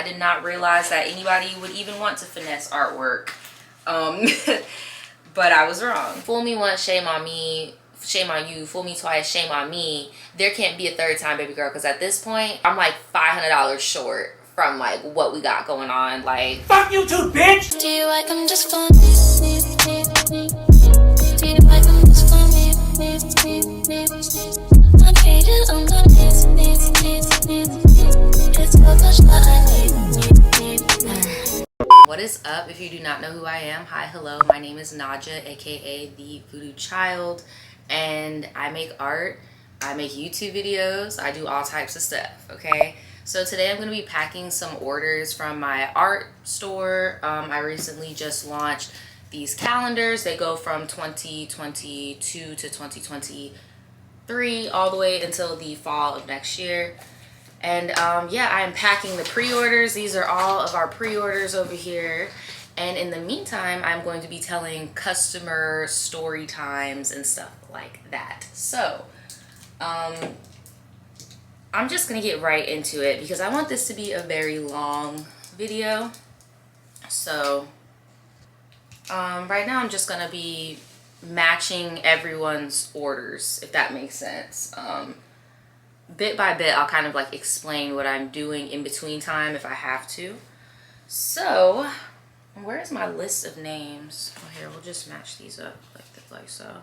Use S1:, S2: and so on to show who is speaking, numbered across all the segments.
S1: did not realize that anybody would even want to finesse artwork. But I was wrong. Fool me once, shame on me. Shame on you. Fool me twice, shame on me. There can't be a third time, baby girl, because at this point I'm like $500 short from like what we got going on. Like,
S2: fuck you too, bitch.
S3: Do you like them just for me? Do you like them just for me? I'm faded on the it's so much that I need.
S1: what is up? If you do not know who I am, hi, hello, my name is Naja, aka the Voodoo Child, and I make art, I make YouTube videos, I do all types of stuff, okay? So today I'm going to be packing some orders from my art store. I recently just launched these calendars. They go from 2022 to 2023 all the way until the fall of next year. And yeah, I'm packing the pre-orders. These are all of our pre-orders over here. And in the meantime, I'm going to be telling customer story times and stuff like that. So I'm just gonna get right into it because I want this to be a very long video. So right now I'm just gonna be matching everyone's orders, if that makes sense. Bit by bit I'll kind of like explain what I'm doing in between time if I have to. So where's my list of names? Oh, here, we'll just match these up like so.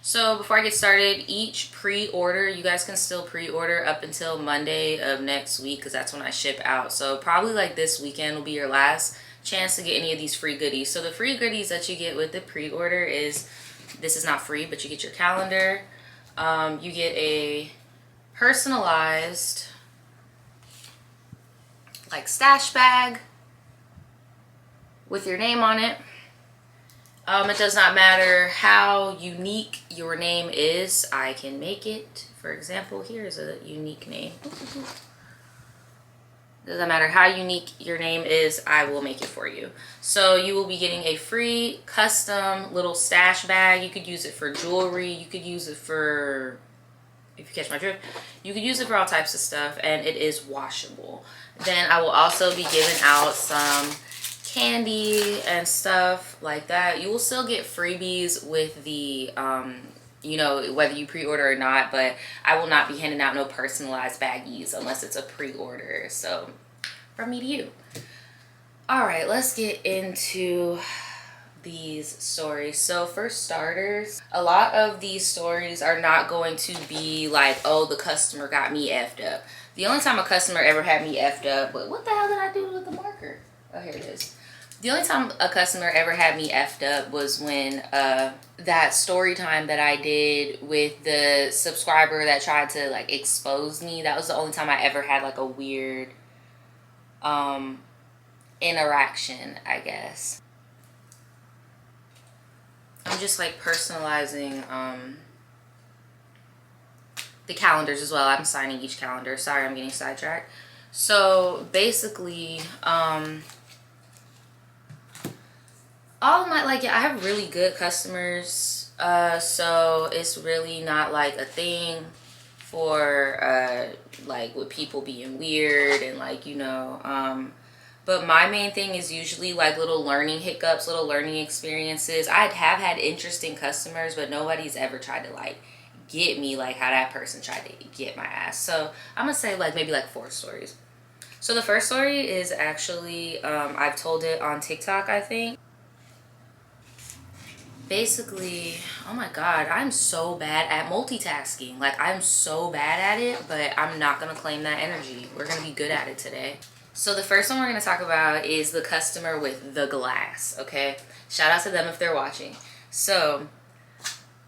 S1: So before I get started, each pre-order, you guys can still pre-order up until Monday of next week because that's when I ship out. So probably like this weekend will be your last chance to get any of these free goodies. So the free goodies that you get with the pre-order is, this is not free, but you get your calendar. You get a personalized like stash bag with your name on it. It does not matter how unique your name is, I can make it. For example, here's a unique name. Doesn't matter how unique your name is, I will make it for you. So you will be getting a free custom little stash bag. You could use it for jewelry. You could use it for, if you catch my drift, you could use it for all types of stuff, and it is washable. Then I will also be giving out some candy and stuff like that. You will still get freebies with the you know, whether you pre-order or not, but I will not be handing out no personalized baggies unless it's a pre-order. So from me to you. All right, let's get into these stories. So for starters, a lot of these stories are not going to be like, oh, the customer got me effed up. The only time a customer ever had me effed up, but what the hell did I do with the marker? Oh, here it is. The only time a customer ever had me effed up was when that story time that I did with the subscriber that tried to like expose me. That was the only time I ever had like a weird interaction, I guess. I'm just like personalizing the calendars as well. I'm signing each calendar. Sorry, I'm getting sidetracked. So basically, all my, like, I have really good customers, so it's really not like a thing for like with people being weird and like, you know, but my main thing is usually like little learning hiccups, little learning experiences. I have had interesting customers, but nobody's ever tried to like get me like how that person tried to get my ass. So I'm gonna say like maybe like 4 stories. So the first story is actually I've told it on TikTok, I think. Basically, oh my god, I'm so bad at multitasking. Like, I'm so bad at it, but I'm not gonna claim that energy. We're gonna be good at it today. So the first one we're gonna talk about is the customer with the glass, okay? Shout out to them if they're watching. So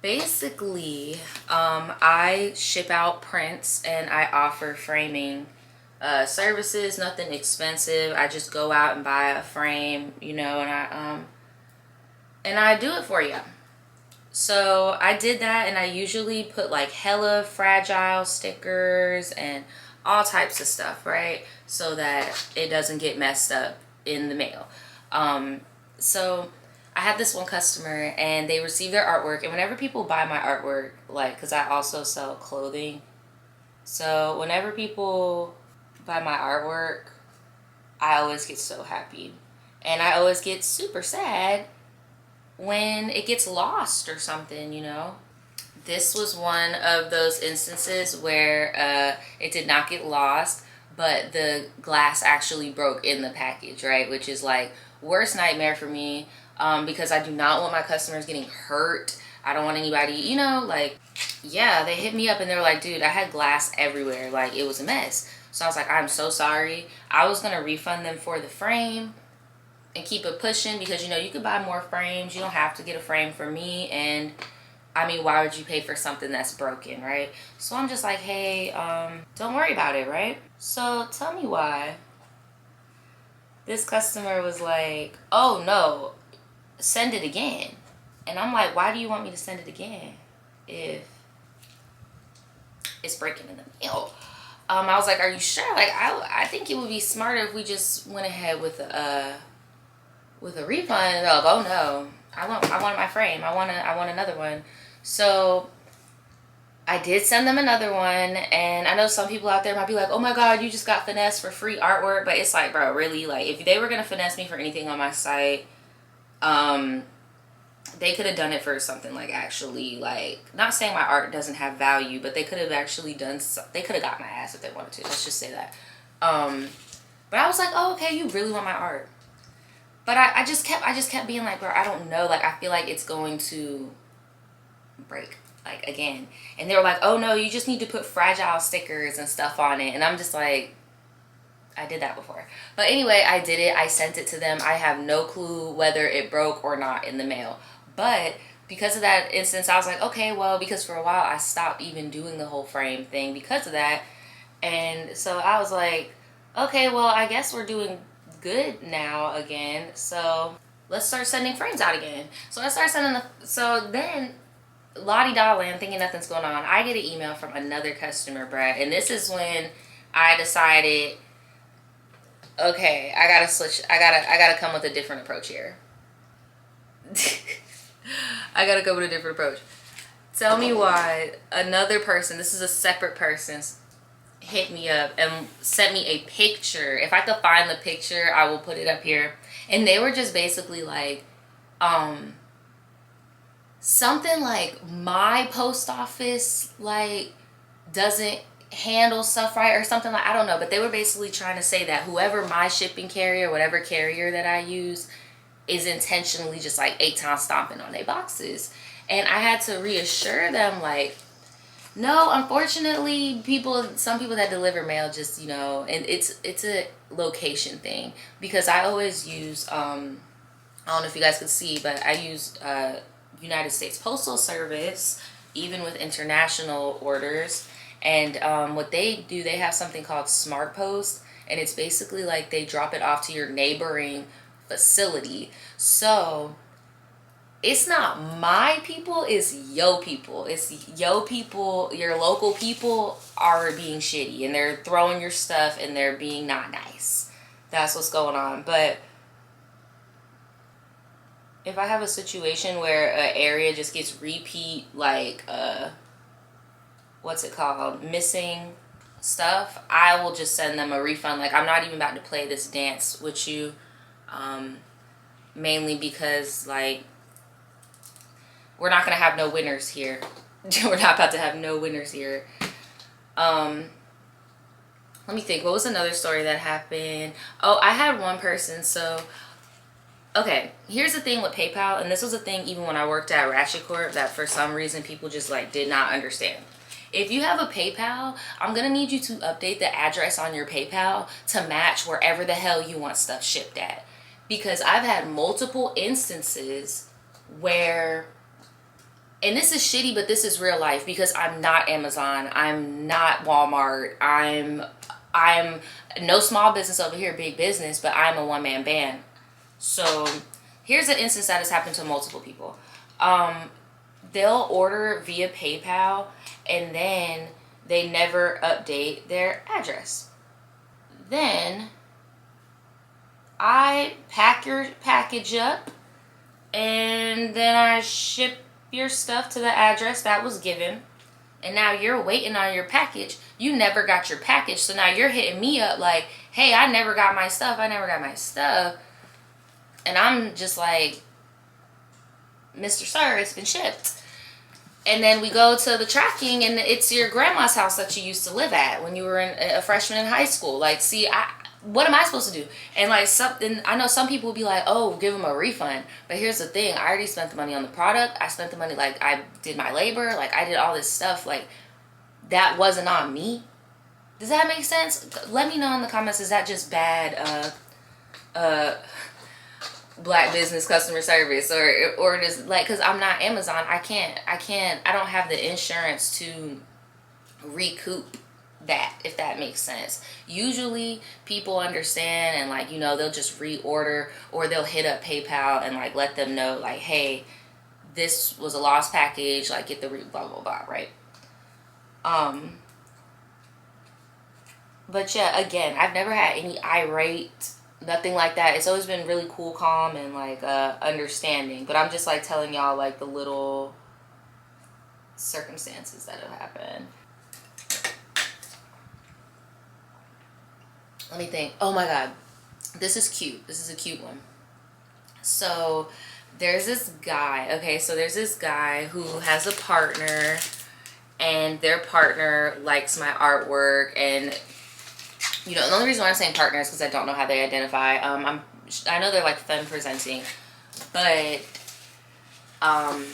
S1: basically, I ship out prints and I offer framing services, nothing expensive. I just go out and buy a frame, you know, and I do it for you. So I did that, and I usually put like hella fragile stickers and all types of stuff, right? So that it doesn't get messed up in the mail. So I had this one customer and they received their artwork, and whenever people buy my artwork, like, because I also sell clothing, so whenever people buy my artwork, I always get so happy. And I always get super sad when it gets lost or something, you know? This was one of those instances where it did not get lost, but the glass actually broke in the package, right? Which is like worst nightmare for me, because I do not want my customers getting hurt. I don't want anybody, you know, like, yeah, they hit me up and they were like, dude, I had glass everywhere. Like, it was a mess. So I was like, I'm so sorry. I was going to refund them for the frame and keep it pushing because, you know, you could buy more frames. You don't have to get a frame for me. And I mean, why would you pay for something that's broken, right? So I'm just like, hey, don't worry about it, right? So tell me why. This customer was like, oh no, send it again. And I'm like, why do you want me to send it again if it's breaking in the mail? I was like, are you sure? Like, I think it would be smarter if we just went ahead with a refund. They're like, oh no, I want my frame. I want another one. So I did send them another one, and I know some people out there might be like, oh my god, you just got finessed for free artwork. But it's like, bro, really? Like, if they were gonna finesse me for anything on my site, they could have done it for something like actually, like, not saying my art doesn't have value, but they could have actually done they could have got my ass if they wanted to. Let's just say that. But I was like, oh, okay, you really want my art. But I just kept being like, bro, I don't know. Like, I feel like it's going to break, like, again. And they were like, oh no, you just need to put fragile stickers and stuff on it. And I'm just like, I did that before. But anyway, I did it. I sent it to them. I have no clue whether it broke or not in the mail. But because of that instance, I was like, okay, well, because for a while I stopped even doing the whole frame thing because of that. And so I was like, okay, well, I guess we're doing good now again. So let's start sending frames out again. So I started sending so then la-di-da land, thinking nothing's going on, I get an email from another customer, Brad. And this is when I decided, okay, I gotta switch. I gotta come with a different approach here. I gotta go with a different approach. Tell me why another person, this is a separate person, hit me up and sent me a picture. If I could find the picture, I will put it up here. And they were just basically like, something like my post office like doesn't handle stuff right or something, like, I don't know, but they were basically trying to say that whoever my shipping carrier, whatever carrier that I use, is intentionally just like 8 times stomping on their boxes. And I had to reassure them, like, no, unfortunately, some people that deliver mail just, you know, and it's a location thing, because I always use I don't know if you guys could see, but I use United States Postal Service even with international orders. And what they do, they have something called Smart Post, and it's basically like they drop it off to your neighboring facility. So it's not my people, it's yo people. It's yo people, your local people are being shitty and they're throwing your stuff and they're being not nice. That's what's going on. But if I have a situation where an area just gets repeat, like, what's it called, missing stuff, I will just send them a refund. Like, I'm not even about to play this dance with you, mainly because, like, we're not going to have no winners here. We're not about to have no winners here. Let me think. What was another story that happened? Oh, I had one person. So, okay, here's the thing with PayPal, and this was a thing even when I worked at Ratchet Corp that for some reason people just, like, did not understand. If you have a PayPal, I'm going to need you to update the address on your PayPal to match wherever the hell you want stuff shipped at. Because I've had multiple instances where, and this is shitty, but this is real life, because I'm not Amazon, I'm not Walmart, I'm no small business over here, big business, but I'm a one-man band. So here's an instance that has happened to multiple people. They'll order via PayPal and then they never update their address. Then I pack your package up and then I ship your stuff to the address that was given. and now you're waiting on your package. You never got your package, so now you're hitting me up like, hey, I never got my stuff. And I'm just like, Mr. Sir, it's been shipped. And then we go to the tracking, and it's your grandma's house that you used to live at when you were a freshman in high school. Like, see, what am I supposed to do? And like something, I know some people will be like, oh, give them a refund. But here's the thing: I already spent the money on the product. I spent the money, like I did my labor, like I did all this stuff. Like that wasn't on me. Does that make sense? Let me know in the comments. Is that just bad? Black business customer service, or just like, because I'm not Amazon, I don't have the insurance to recoup that, if that makes sense. Usually people understand, and like, you know, they'll just reorder, or they'll hit up PayPal and like let them know like, hey, this was a lost package, like get the blah blah blah, right? But yeah, again, I've never had any irate, nothing like that. It's always been really cool, calm, and like understanding. But I'm just like telling y'all like the little circumstances that have happened. Let me think. Oh my god, this is cute. This is a cute one. So there's this guy. Okay, so there's this guy who has a partner, and their partner likes my artwork. And you know, the only reason why I'm saying partner is because I don't know how they identify. I know they're like femme presenting, but I'm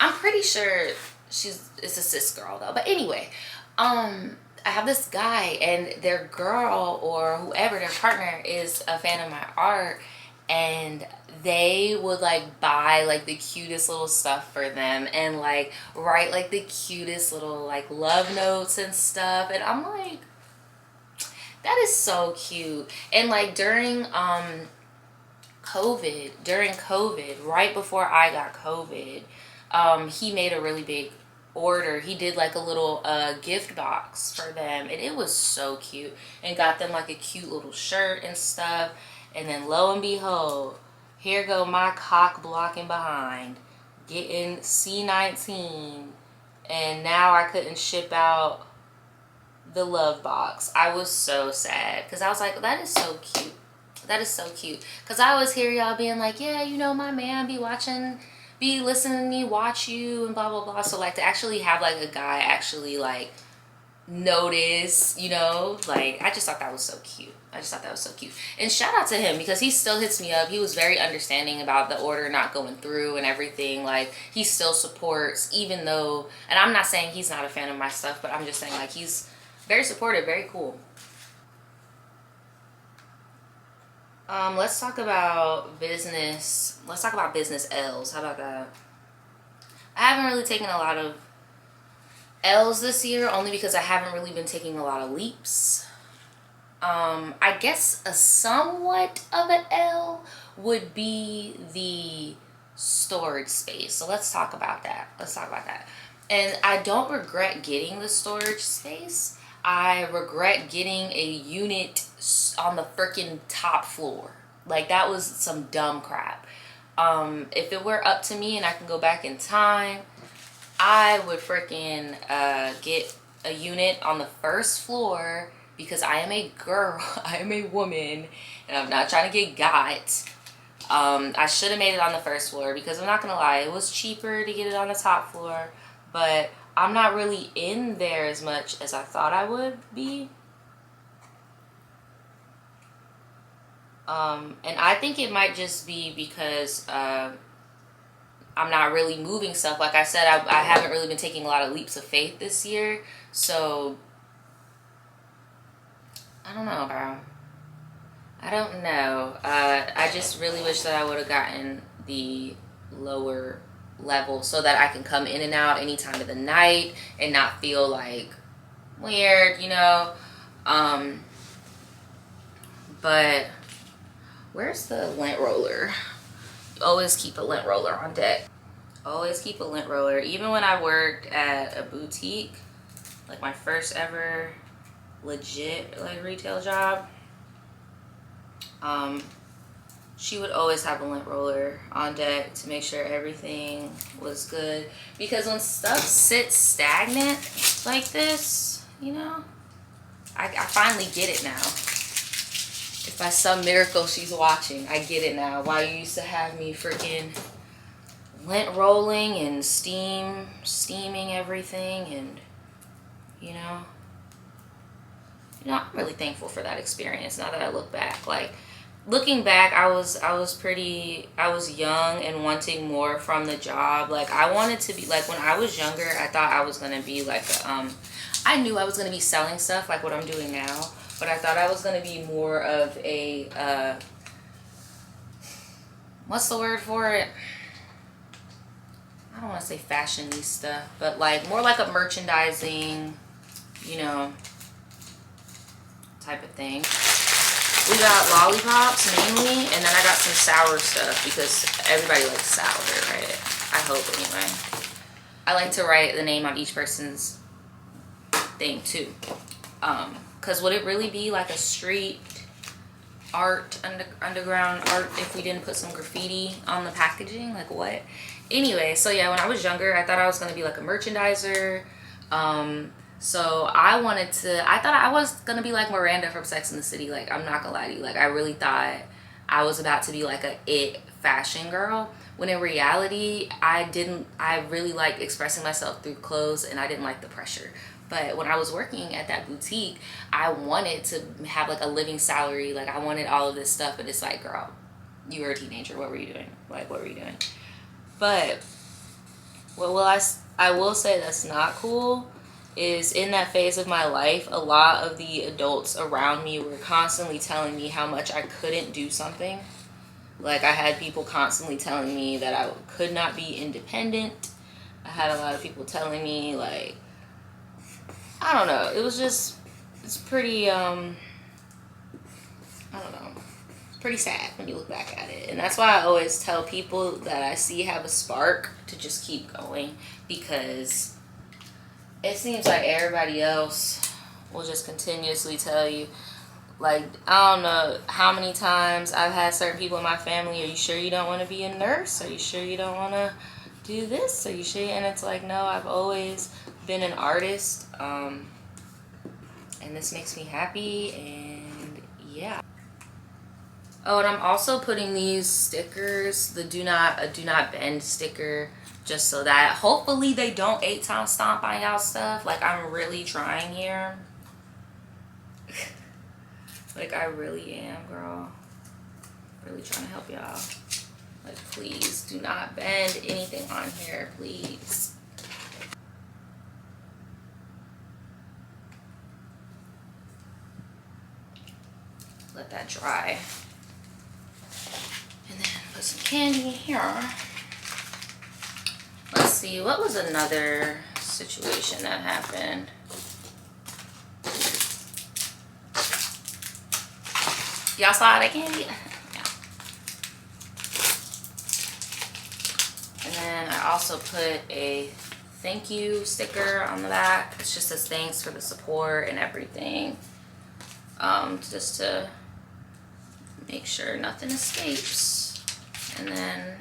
S1: pretty sure it's a cis girl though. But anyway, I have this guy, and their girl or whoever, their partner, is a fan of my art, and they would like buy like the cutest little stuff for them, and like write like the cutest little like love notes and stuff. And I'm like, that is so cute. And like during COVID, right before I got COVID, he made a really big order. He did like a little gift box for them, and it was so cute, and got them like a cute little shirt and stuff. And then lo and behold, here go my cock blocking behind getting C19, and now I couldn't ship out the love box. I was so sad, because I was like, that is so cute. That is so cute. Because I always hear y'all being like, yeah, you know, my man be listening to me watch you and blah blah blah. So like to actually have like a guy actually like notice, you know, like I just thought that was so cute. And shout out to him, because he still hits me up. He was very understanding about the order not going through and everything. Like he still supports, even though, and I'm not saying he's not a fan of my stuff, but I'm just saying like he's very supportive, very cool. Let's talk about business. Let's talk about business L's. How about that? I haven't really taken a lot of L's this year, only because I haven't really been taking a lot of leaps. I guess a somewhat of an L would be the storage space. So let's talk about that. And I don't regret getting the storage space. I regret getting a unit on the freaking top floor. Like that was some dumb crap. If it were up to me and I can go back in time, I would freaking get a unit on the first floor, because I am a girl, I am a woman, and I'm not trying to get got. I should have made it on the first floor, because I'm not gonna lie, it was cheaper to get it on the top floor, but I'm not really in there as much as I thought I would be. And I think it might just be because I'm not really moving stuff. Like I said, I haven't really been taking a lot of leaps of faith this year. So, I don't know, bro. I don't know. I just really wish that I would have gotten the lower level, so that I can come in and out any time of the night and not feel like weird, you know. But where's the lint roller? Always keep a lint roller on deck. Always keep a lint roller. Even when I worked at a boutique, like my first ever legit like retail job, she would always have a lint roller on deck to make sure everything was good. Because when stuff sits stagnant like this, you know, I finally get it now. If by some miracle she's watching, I get it now. Why you used to have me freaking lint rolling and steaming everything, and you know, I'm really thankful for that experience now that I look back. Like, looking back, I was young and wanting more from the job. Like, I wanted to be, like, when I was younger, I thought I was gonna be like I knew I was gonna be selling stuff like what I'm doing now, but I thought I was gonna be more of a what's the word for it? I don't want to say fashionista, but like more like a merchandising, you know, type of thing. We got lollipops mainly, and then I got some sour stuff because everybody likes sour, right? I hope anyway. I like to write the name on each person's thing too. Because would it really be like a street art, underground art, if we didn't put some graffiti on the packaging? Like, what? Anyway, so yeah, when I was younger, I thought I was going to be like a merchandiser. So I thought I was going to be like Miranda from Sex and the City. Like, I'm not going to lie to you. Like, I really thought I was about to be like a it fashion girl. When in reality, I really liked expressing myself through clothes, and I didn't like the pressure. But when I was working at that boutique, I wanted to have like a living salary. Like, I wanted all of this stuff, but it's like, girl, you were a teenager. What were you doing? Like, what were you doing? But I will say that's not cool is in that phase of my life, a lot of the adults around me were constantly telling me how much I couldn't do something. Like, I had people constantly telling me that I could not be independent. I had a lot of people telling me, like, I don't know. It's pretty, I don't know. It's pretty sad when you look back at it. And that's why I always tell people that I see have a spark to just keep going. Because it seems like everybody else will just continuously tell you, like, I don't know how many times I've had certain people in my family, are you sure you don't want to be a nurse? Are you sure you don't want to do this? Are you sure? And it's like, no, I've always been an artist, and this makes me happy, and yeah. Oh, and I'm also putting these stickers, the do not bend sticker, just so that hopefully they don't 8-time stomp on y'all stuff. Like, I'm really trying here. Like, I really am, girl. Really trying to help y'all. Like, please do not bend anything on here, please. Let that dry. And then put some candy in here. Let's see, what was another situation that happened? Y'all saw that candy? Yeah. And then I also put a thank you sticker on the back. It's just says thanks for the support and everything. Just to make sure nothing escapes. And then,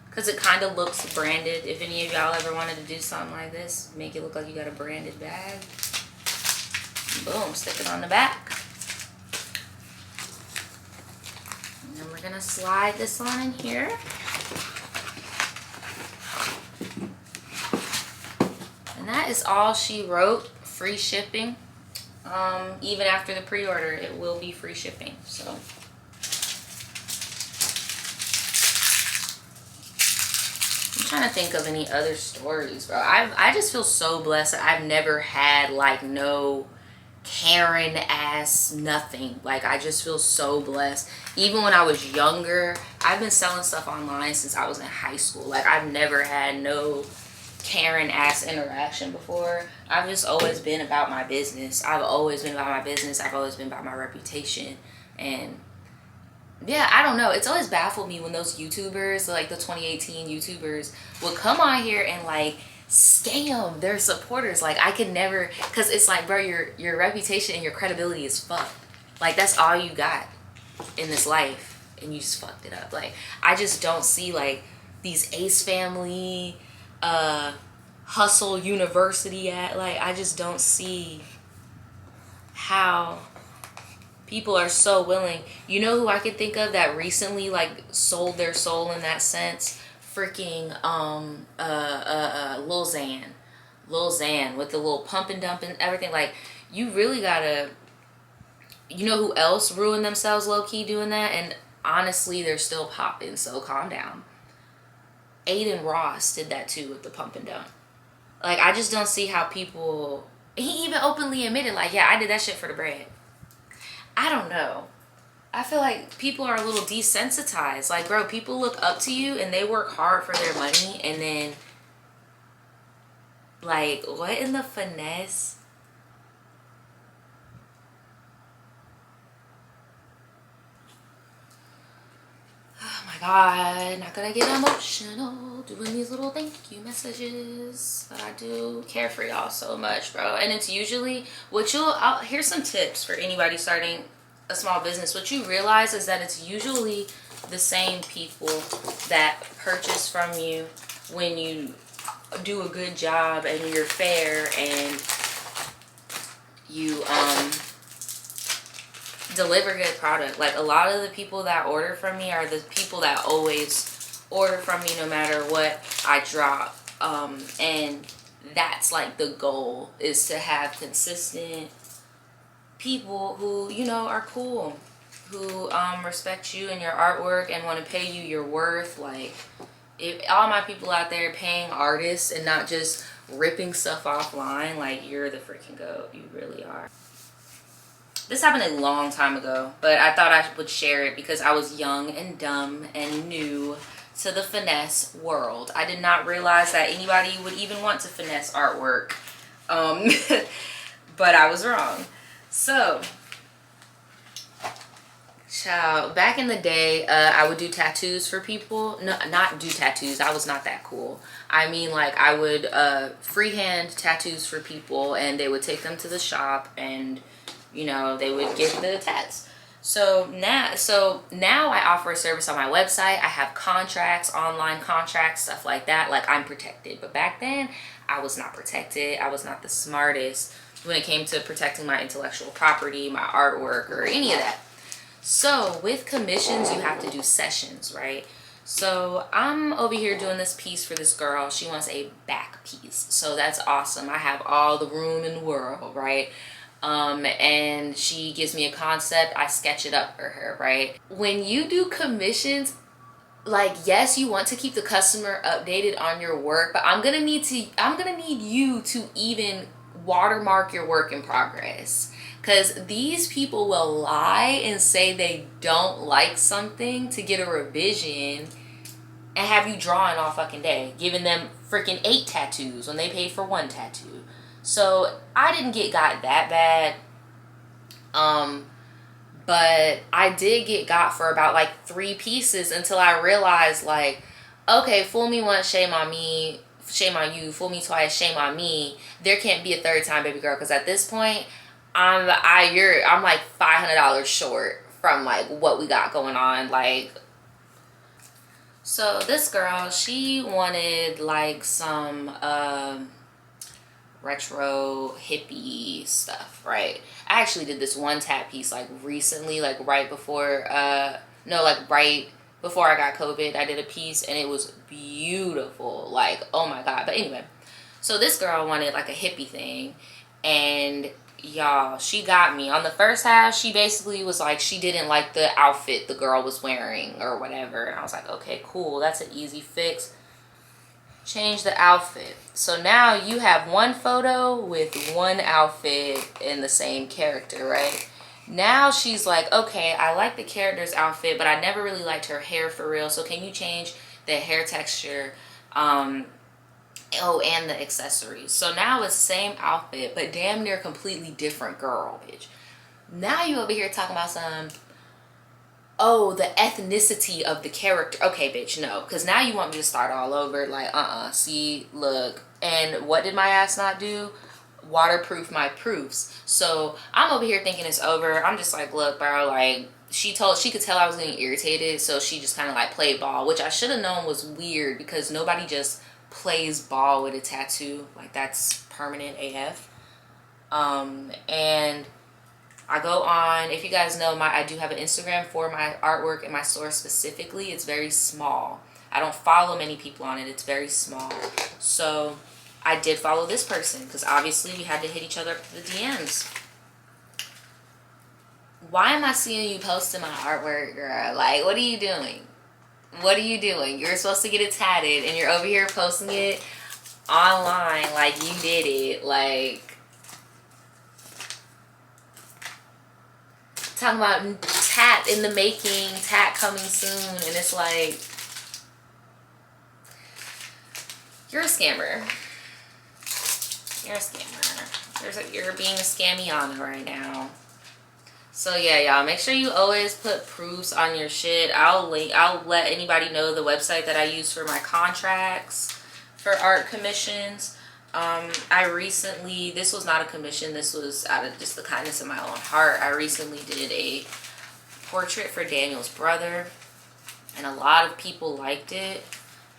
S1: because it kind of looks branded. If any of y'all ever wanted to do something like this, make it look like you got a branded bag. Boom, stick it on the back. And then we're gonna slide this on in here. And that is all she wrote. Free shipping. Even after the pre-order, it will be free shipping. So I'm trying to think of any other stories, bro. I just feel so blessed. I've never had like no Karen ass nothing. Like, I just feel so blessed. Even when I was younger, I've been selling stuff online since I was in high school. Like, I've never had no Karen ass interaction before. I've just always been about my business. I've always been about my business. I've always been about my reputation. And yeah, I don't know. It's always baffled me when those YouTubers, like the 2018 YouTubers, would come on here and like scam their supporters. Like, I could never, because it's like, bro, your reputation and your credibility is fucked. Like, that's all you got in this life. and you just fucked it up. Like, I just don't see like these Ace Family, Hustle University at, like, I just don't see how people are so willing. You know who I could think of that recently like sold their soul in that sense? Freaking Lil Xan. Lil Xan with the little pump and dump and everything. Like, you really gotta, you know who else ruined themselves low-key doing that? And honestly, they're still popping, so calm down. Aiden Ross did that too with the pump and dump. Like, I just don't see how people, he even openly admitted, like, yeah, I did that shit for the bread. I don't know. I feel like people are a little desensitized. Like, bro, people look up to you and they work hard for their money, and then, like, what in the finesse? Oh my God, not gonna get emotional doing these little thank you messages, but I do care for y'all so much, bro. And it's usually what here's some tips for anybody starting a small business. What you realize is that it's usually the same people that purchase from you when you do a good job and you're fair and you deliver good product. Like, a lot of the people that order from me are the people that always order from me no matter what I drop. And that's like the goal, is to have consistent people who, you know, are cool, who respect you and your artwork and want to pay you your worth. Like, if all my people out there paying artists and not just ripping stuff offline, like, you're the freaking GOAT. You really are. This happened a long time ago, but I thought I would share it because I was young and dumb and new to the finesse world. I did not realize that anybody would even want to finesse artwork. But I was wrong. So, child, back in the day, I would do tattoos for people. No, not do tattoos. I was not that cool. I mean, like, I would freehand tattoos for people, and they would take them to the shop, and, you know, they would get the tats. So now I offer a service on my website. I have contracts, online contracts, stuff like that. Like, I'm protected. But back then, I was not protected. I was not the smartest when it came to protecting my intellectual property, my artwork, or any of that. So with commissions, you have to do sessions, right? So I'm over here doing this piece for this girl. She wants a back piece. So that's awesome. I have all the room in the world, right? And she gives me a concept. I sketch it up for her, right? When you do commissions, like, yes, you want to keep the customer updated on your work, but I'm gonna need you to even watermark your work in progress, because these people will lie and say they don't like something to get a revision and have you drawing all fucking day, giving them freaking 8 tattoos when they paid for 1 tattoo. So I didn't got that bad, but I did got for about like 3 pieces until I realized, like, okay, fool me once, shame on me, shame on you. Fool me twice, shame on me. There can't be a third time, baby girl, because at this point, I'm like $500 short from like what we got going on. Like, so this girl, she wanted like some retro hippie stuff, right? I actually did this one tat piece like recently, like right before right before I got COVID. I did a piece and it was beautiful, like, oh my God. But anyway, so this girl wanted like a hippie thing, and y'all, she got me on the first half. She basically was like, she didn't like the outfit the girl was wearing or whatever, and I was like, okay, cool, that's an easy fix. Change the outfit. So now you have one photo with one outfit in the same character, right? Now she's like, okay, I like the character's outfit, but I never really liked her hair for real. So can you change the hair texture? And the accessories. So now it's same outfit, but damn near completely different girl, bitch. Now you over here talking about some, oh, the ethnicity of the character. Okay, bitch, no. Because now you want me to start all over. Like, see, look. And what did my ass not do? Waterproof my proofs. So I'm over here thinking it's over. I'm just like, look, bro, like, she could tell I was getting irritated, so she just kind of like played ball, which I should have known was weird because nobody just plays ball with a tattoo. Like, that's permanent AF. And I go on, if you guys know, I do have an Instagram for my artwork and my store specifically. It's very small. I don't follow many people on it. It's very small. So I did follow this person because obviously we had to hit each other up the DMs. Why am I seeing you posting my artwork, girl? Like, what are you doing? What are you doing? You're supposed to get it tatted and you're over here posting it online like you did it. Like, talking about tat in the making, tat coming soon, and it's like, you're a scammer. You're a scammer. You're being a scammiana right now. So yeah, y'all, make sure you always put proofs on your shit. I'll let anybody know the website that I use for my contracts for art commissions. I recently, this was not a commission, this was out of just the kindness of my own heart. I recently did a portrait for Daniel's brother, and a lot of people liked it.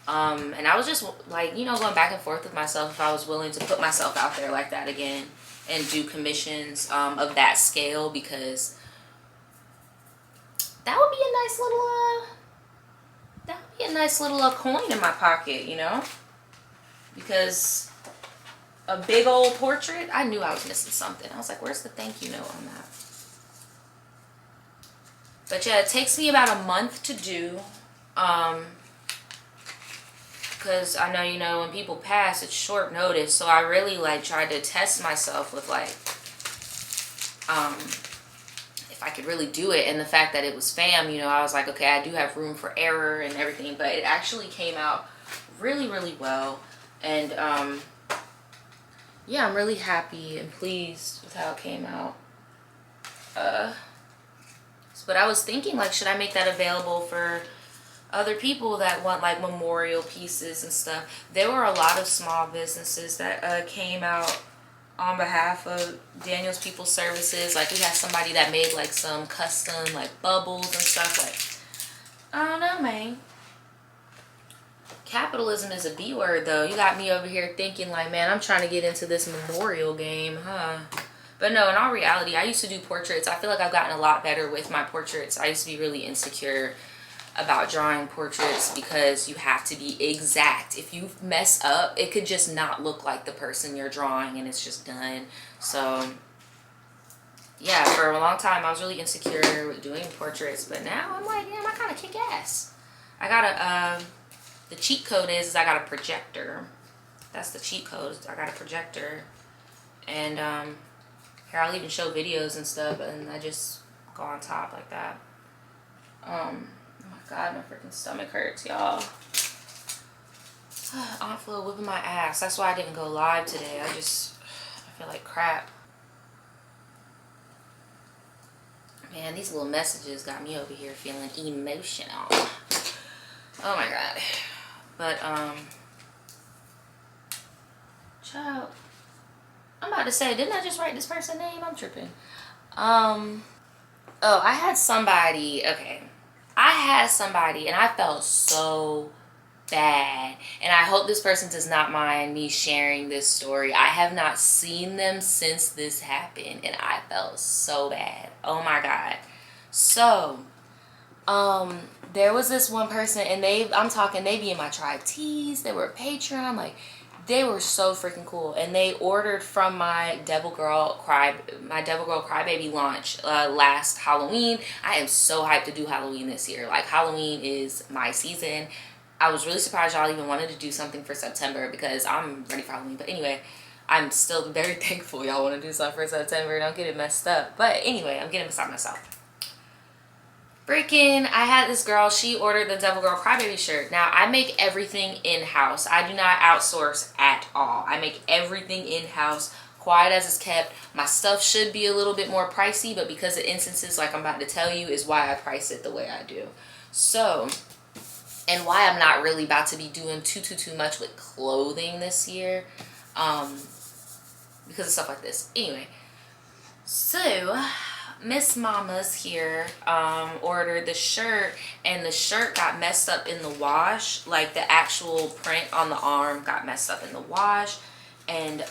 S1: And I was just like, you know, going back and forth with myself if I was willing to put myself out there like that again and do commissions of that scale, because that would be a nice little coin in my pocket, you know, because a big old portrait, I knew I was missing something. I was like, where's the thank you note on that? But yeah, it takes me about a month to do, because I know, you know, when people pass, it's short notice. So I really like tried to test myself with like, if I could really do it. And the fact that it was fam, you know, I was like, okay, I do have room for error and everything, but it actually came out really, really well. And yeah, I'm really happy and pleased with how it came out. But I was thinking, like, should I make that available for other people that want like memorial pieces and stuff? There were a lot of small businesses that came out on behalf of Daniel's People Services. Like, we had somebody that made like some custom like bubbles and stuff. Like, I don't know, man. Capitalism is a B word though. You got me over here thinking like, man, I'm trying to get into this memorial game, huh? But no, in all reality, I used to do portraits. I feel like I've gotten a lot better with my portraits. I used to be really insecure about drawing portraits because you have to be exact. If you mess up, it could just not look like the person you're drawing and it's just done. So yeah, for a long time I was really insecure with doing portraits, but now I'm like, damn, I kind of kick ass. I got a the cheat code is I got a projector. That's the cheat code. I got a projector, and here I'll even show videos and stuff, and I just go on top like that. Oh my god, my freaking stomach hurts, y'all. Aunt Flo whipping my ass. That's why I didn't go live today. I feel like crap. Man, these little messages got me over here feeling emotional. Oh my god. But child, I'm about to say, didn't I just write this person's name? I'm tripping. Oh, I had somebody, okay. I had somebody and I felt so bad. And I hope this person does not mind me sharing this story. I have not seen them since this happened and I felt so bad. Oh my god. So, there was this one person and they be in my tribe tees. They were a Patreon, like, they were so freaking cool, and they ordered from my Devil Girl Crybaby launch last Halloween. I am so hyped to do Halloween this year. Like, Halloween is my season. I was really surprised y'all even wanted to do something for September because I'm ready for Halloween. But anyway, I'm still very thankful y'all want to do something for September. Don't get it messed up. But anyway, I'm getting beside myself. Freaking, I had this girl, she ordered the Devil Girl Crybaby shirt. Now, I make everything in-house. I do not outsource at all. I make everything in-house, quiet as it's kept. My stuff should be a little bit more pricey, but because of instances like I'm about to tell you is why I price it the way I do. So, and why I'm not really about to be doing too much with clothing this year, because of stuff like this. Anyway, so Miss Mama's here ordered the shirt, and the shirt got messed up in the wash. Like the actual print on the arm got messed up in the wash, and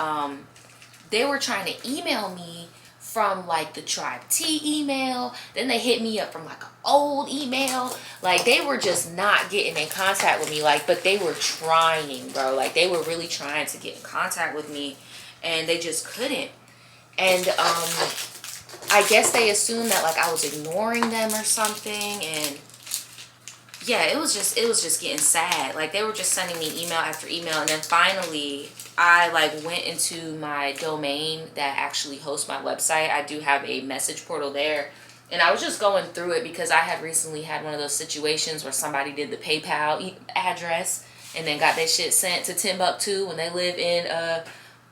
S1: they were trying to email me from like the Tribe T email. Then they hit me up from like an old email. Like they were just not getting in contact with me. Like, but they were trying, bro. Like they were really trying to get in contact with me, and they just couldn't. And I guess they assumed that like I was ignoring them or something. And yeah, it was just getting sad. Like they were just sending me email after email, and then finally I like went into my domain that actually hosts my website. I do have a message portal there, and I was just going through it because I had recently had one of those situations where somebody did the PayPal address and then got their shit sent to Timbuktu when they live in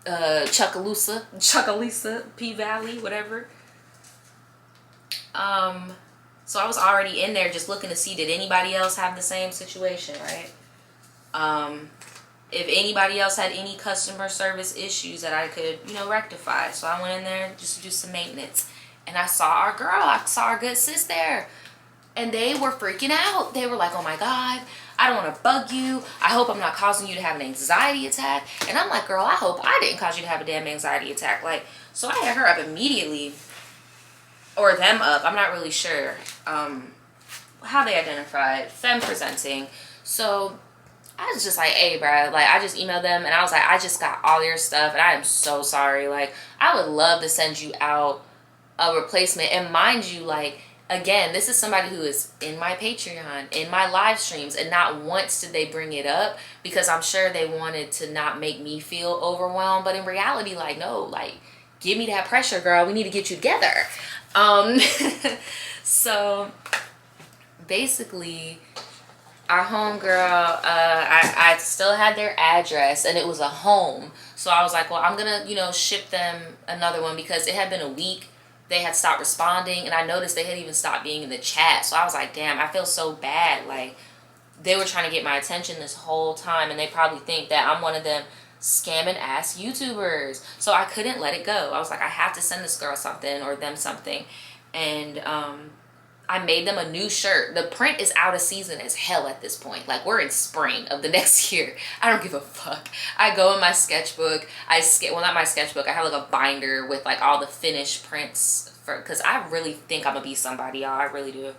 S1: Chucalissa, P Valley, whatever. So I was already in there just looking to see, did anybody else have the same situation, right? If anybody else had any customer service issues that I could, you know, rectify. So I went in there just to do some maintenance. And I saw our girl. I saw our good sis there. And they were freaking out. They were like, oh my God, I don't want to bug you. I hope I'm not causing you to have an anxiety attack. And I'm like, girl, I hope I didn't cause you to have a damn anxiety attack. Like, so I had her up immediately. Or them up. I'm not really sure how they identified. Femme presenting. So I was just like, hey, bro, like, I just emailed them, and I was like, I just got all your stuff, and I am so sorry. Like, I would love to send you out a replacement. And mind you, like, again, this is somebody who is in my Patreon, in my live streams, and not once did they bring it up, because I'm sure they wanted to not make me feel overwhelmed. But in reality, like, no, like, give me that pressure, girl. We need to get you together. So basically, our homegirl, I still had their address, and it was a home. So I was like, well, I'm gonna, you know, ship them another one, because it had been a week. They had stopped responding, and I noticed they had even stopped being in the chat. So I was like, damn, I feel so bad. Like, they were trying to get my attention this whole time, and they probably think that I'm one of them scamming ass YouTubers. So I couldn't let it go. I was like, I have to send this girl something or them something. And I made them a new shirt. The print is out of season as hell at this point. Like, we're in spring of the next year. I don't give a fuck. I go in my sketchbook. Well, not my sketchbook. I have like a binder with like all the finished prints, because I really think I'm gonna be somebody, y'all. I really do.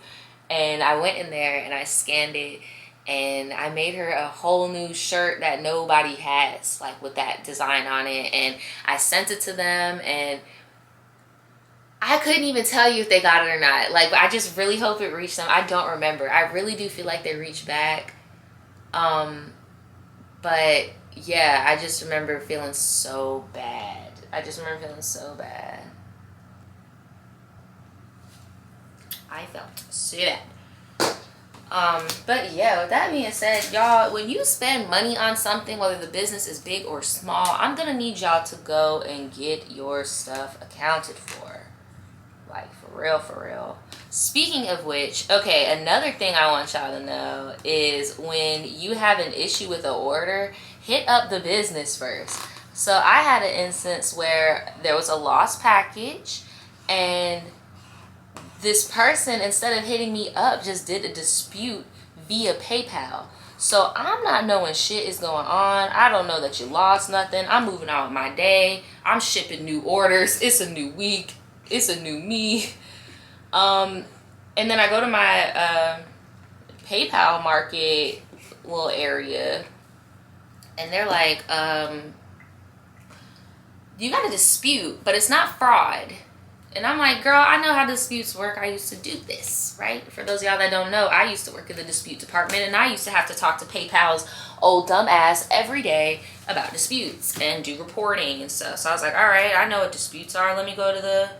S1: And I went in there and I scanned it, and I made her a whole new shirt that nobody has, like with that design on it. And I sent it to them, and I couldn't even tell you if they got it or not. Like, I just really hope it reached them. I don't remember. I really do feel like they reached back. But yeah, I just remember feeling so bad. I felt so bad. But yeah, with that being said, y'all, when you spend money on something, whether the business is big or small, I'm gonna need y'all to go and get your stuff accounted for. Like, for real. Speaking of which, okay, another thing I want y'all to know is when you have an issue with an order, hit up the business first. So I had an instance where there was a lost package, and this person, instead of hitting me up, just did a dispute via PayPal. So I'm not knowing shit is going on. I don't know that you lost nothing. I'm moving on with my day. I'm shipping new orders. It's a new week. It's a new me. And then I go to my PayPal market little area, and they're like, you got a dispute, but it's not fraud. And I'm like, girl, I know how disputes work. I used to do this, right? For those of y'all that don't know, I used to work in the dispute department, and I used to have to talk to PayPal's old dumb ass every day about disputes and do reporting and stuff. So I was like, all right, I know what disputes are. Let me go to the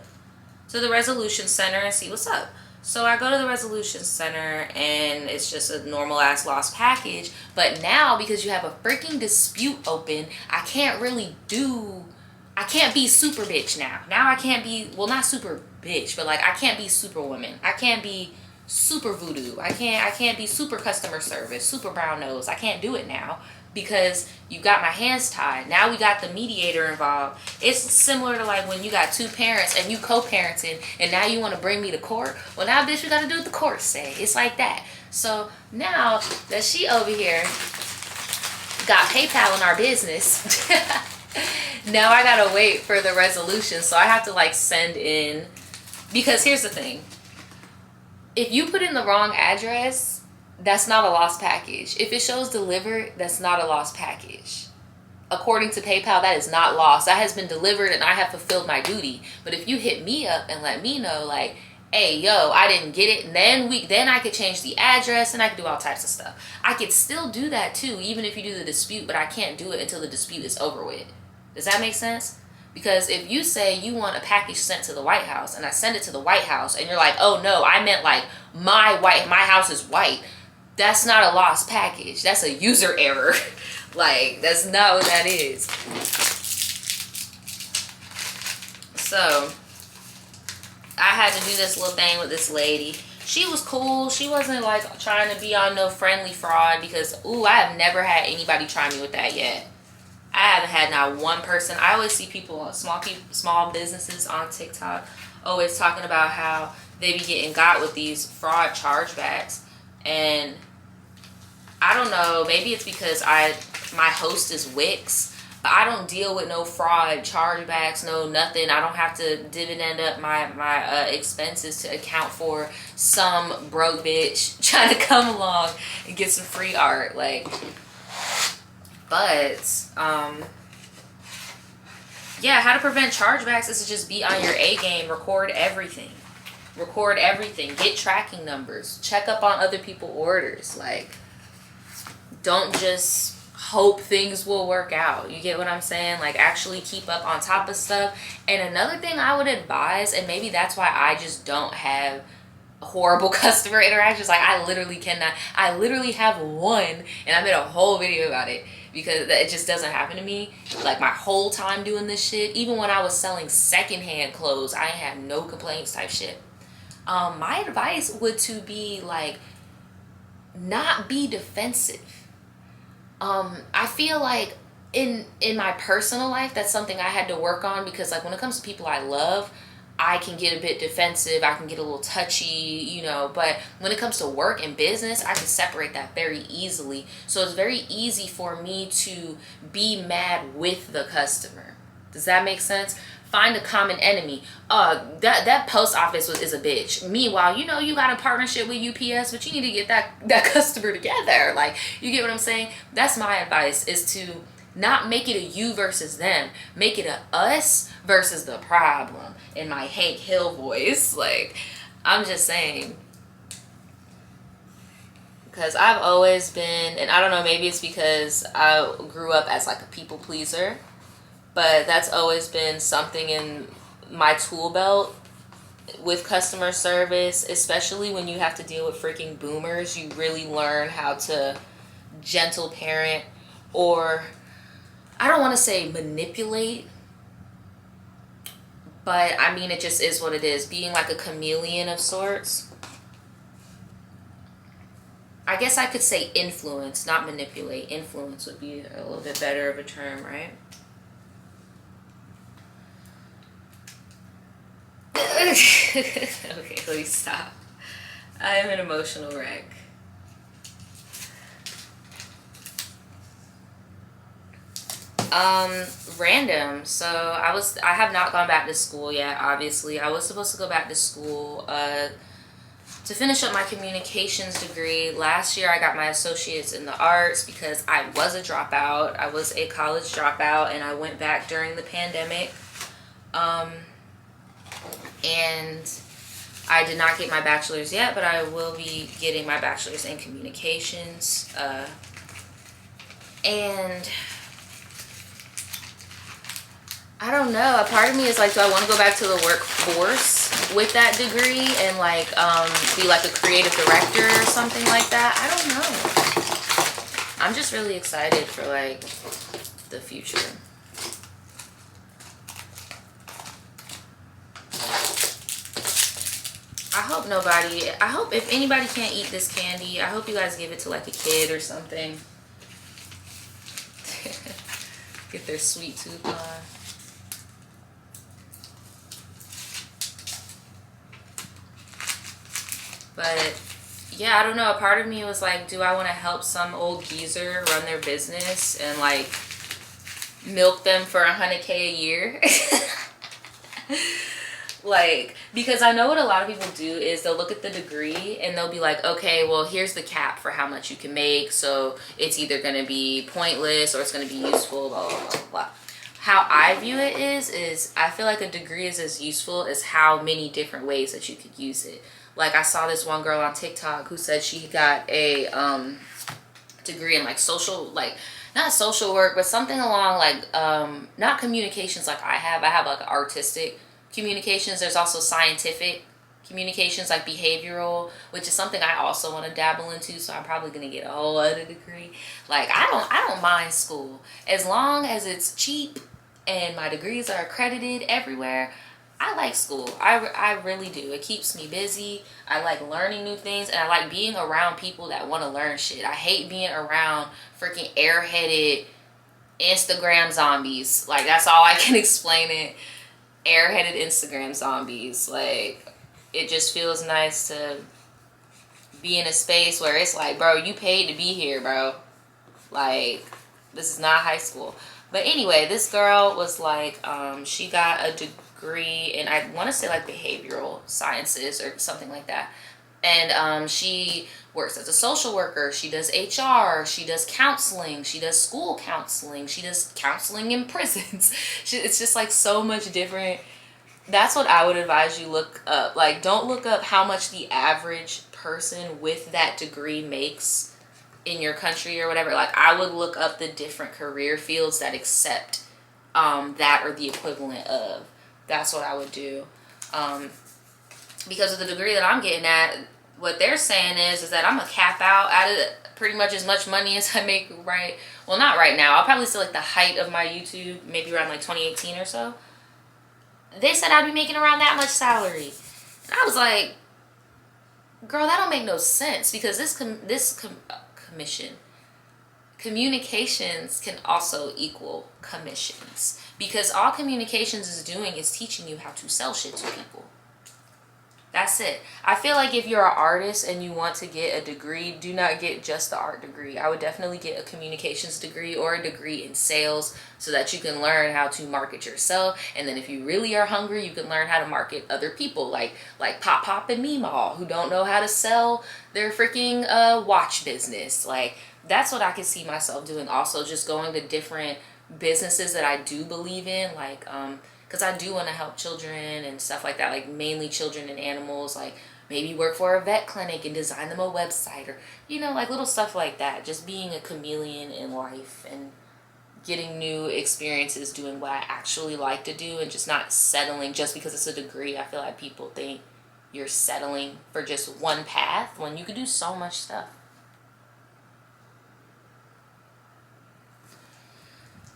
S1: resolution center and see what's up. So I go to the resolution center, and it's just a normal ass lost package. But now, because you have a freaking dispute open, I can't be super bitch now. Now I can't be, well, not super bitch, but like I can't be superwoman. I can't be super voodoo. I can't be super customer service, super brown nose. I can't do it now because you got my hands tied. Now we got the mediator involved. It's similar to like when you got two parents and you co-parenting and now you want to bring me to court. Well, now bitch, we got to do what the court say. It's like that. So now that she over here got PayPal in our business, now I gotta wait for the resolution. So I have to like send in, because here's the thing. If you put in the wrong address, that's not a lost package. If it shows delivered, that's not a lost package. According to PayPal, that is not lost. That has been delivered and I have fulfilled my duty. But if you hit me up and let me know like, hey, yo, I didn't get it, and then I could change the address and I could do all types of stuff. I could still do that too, even if you do the dispute, but I can't do it until the dispute is over with. Does that make sense? Because if you say you want a package sent to the White House and I send it to the White House and you're like, oh no, I meant like my house is white, that's not a lost package. That's a user error. Like, that's not what that is. So I had to do this little thing with this lady. She was cool. She wasn't like trying to be on no friendly fraud because, ooh, I have never had anybody try me with that yet. I haven't had not one person. I always see people, small businesses on TikTok, always talking about how they be getting got with these fraud chargebacks. And I don't know, maybe it's because my host is Wix, but I don't deal with no fraud chargebacks, no nothing. I don't have to dividend up my expenses to account for some broke bitch trying to come along and get some free art. Like, but yeah, how to prevent chargebacks is to just be on your A game. Record everything, get tracking numbers, check up on other people's orders. Like, don't just hope things will work out. You get what I'm saying? Like, actually keep up on top of stuff. And another thing I would advise, and maybe that's why I just don't have horrible customer interactions, like I literally have one, and I made a whole video about it because it just doesn't happen to me. Like, my whole time doing this shit, even when I was selling secondhand clothes, I ain't had no complaints type shit. My advice would to be like, not be defensive. I feel like in my personal life, that's something I had to work on, because like when it comes to people I love, I can get a bit defensive, I can get a little touchy, you know, but when it comes to work and business, I can separate that very easily. So it's very easy for me to be mad with the customer. Does that make sense? Find a common enemy. That post office is a bitch. Meanwhile, you know, you got a partnership with UPS, but you need to get that customer together. Like, you get what I'm saying? That's my advice, is to not make it a you versus them. Make it a us versus the problem, in my Hank Hill voice. Like, I'm just saying. Because I've always been, and I don't know, maybe it's because I grew up as like a people pleaser, but that's always been something in my tool belt with customer service, especially when you have to deal with freaking boomers. You really learn how to gentle parent, or I don't want to say manipulate, but I mean, it just is what it is. Being like a chameleon of sorts. I guess I could say influence, not manipulate. Influence would be a little bit better of a term, right? Okay, let me stop. I am an emotional wreck. Random. So I have not gone back to school yet, obviously. I was supposed to go back to school to finish up my communications degree. Last year I got my associates in the arts because I was a dropout. I was a college dropout, and I went back during the pandemic. And I did not get my bachelor's yet, but I will be getting my bachelor's in communications. And I don't know. A part of me is like, do I want to go back to the workforce with that degree and like be like a creative director or something like that? I don't know. I'm just really excited for like the future. I hope nobody, I hope if anybody can't eat this candy, I hope you guys give it to like a kid or something. Get their sweet tooth on. But yeah, I don't know. A part of me was like, do I want to help some old geezer run their business and like milk them for $100K a year? Like, because I know what a lot of people do is they'll look at the degree and they'll be like, okay, well, here's the cap for how much you can make. So it's either going to be pointless or it's going to be useful, blah, blah, blah, blah. How I view it is I feel like a degree is as useful as how many different ways that you could use it. Like, I saw this one girl on TikTok who said she got a degree in like social, like not social work, but something along like not communications like I have like artistic communications. There's also scientific communications like behavioral, which is something I also want to dabble into, so I'm probably gonna get a whole other degree. Like, I don't mind school as long as it's cheap and my degrees are accredited everywhere. I like school. I really do. It keeps me busy. I like learning new things, and I like being around people that want to learn shit. I hate being around freaking airheaded Instagram zombies. Like, that's all I can explain it. Airheaded Instagram zombies. Like, it just feels nice to be in a space where it's like, bro, you paid to be here, bro. Like, this is not high school. But anyway, this girl was like, she got a degree in, I want to say like behavioral sciences or something like that. And she works as a social worker. She does HR. She does counseling. She does school counseling. She does counseling in prisons. It's just like so much different. That's what I would advise you look up. Like, don't look up how much the average person with that degree makes in your country or whatever. Like, I would look up the different career fields that accept that or the equivalent of. That's what I would do. Because of the degree that I'm getting at, what they're saying is that I'm gonna cap out at pretty much as much money as I make right. Well, not right now. I'll probably say like the height of my YouTube, maybe around like 2018 or so. They said I'd be making around that much salary. And I was like, girl, that don't make no sense, because communications can also equal commissions, because all communications is doing is teaching you how to sell shit to people. That's it. I feel like if you're an artist and you want to get a degree, do not get just the art degree. I would definitely get a communications degree or a degree in sales so that you can learn how to market yourself. And then if you really are hungry, you can learn how to market other people like Pop Pop and Meemaw, who don't know how to sell their freaking watch business. Like, that's what I could see myself doing. Also, just going to different businesses that I do believe in, like because I do want to help children and stuff like that, like mainly children and animals, like maybe work for a vet clinic and design them a website, or, you know, like little stuff like that. Just being a chameleon in life and getting new experiences doing what I actually like to do, and just not settling just because it's a degree. I feel like people think you're settling for just one path when you could do so much stuff.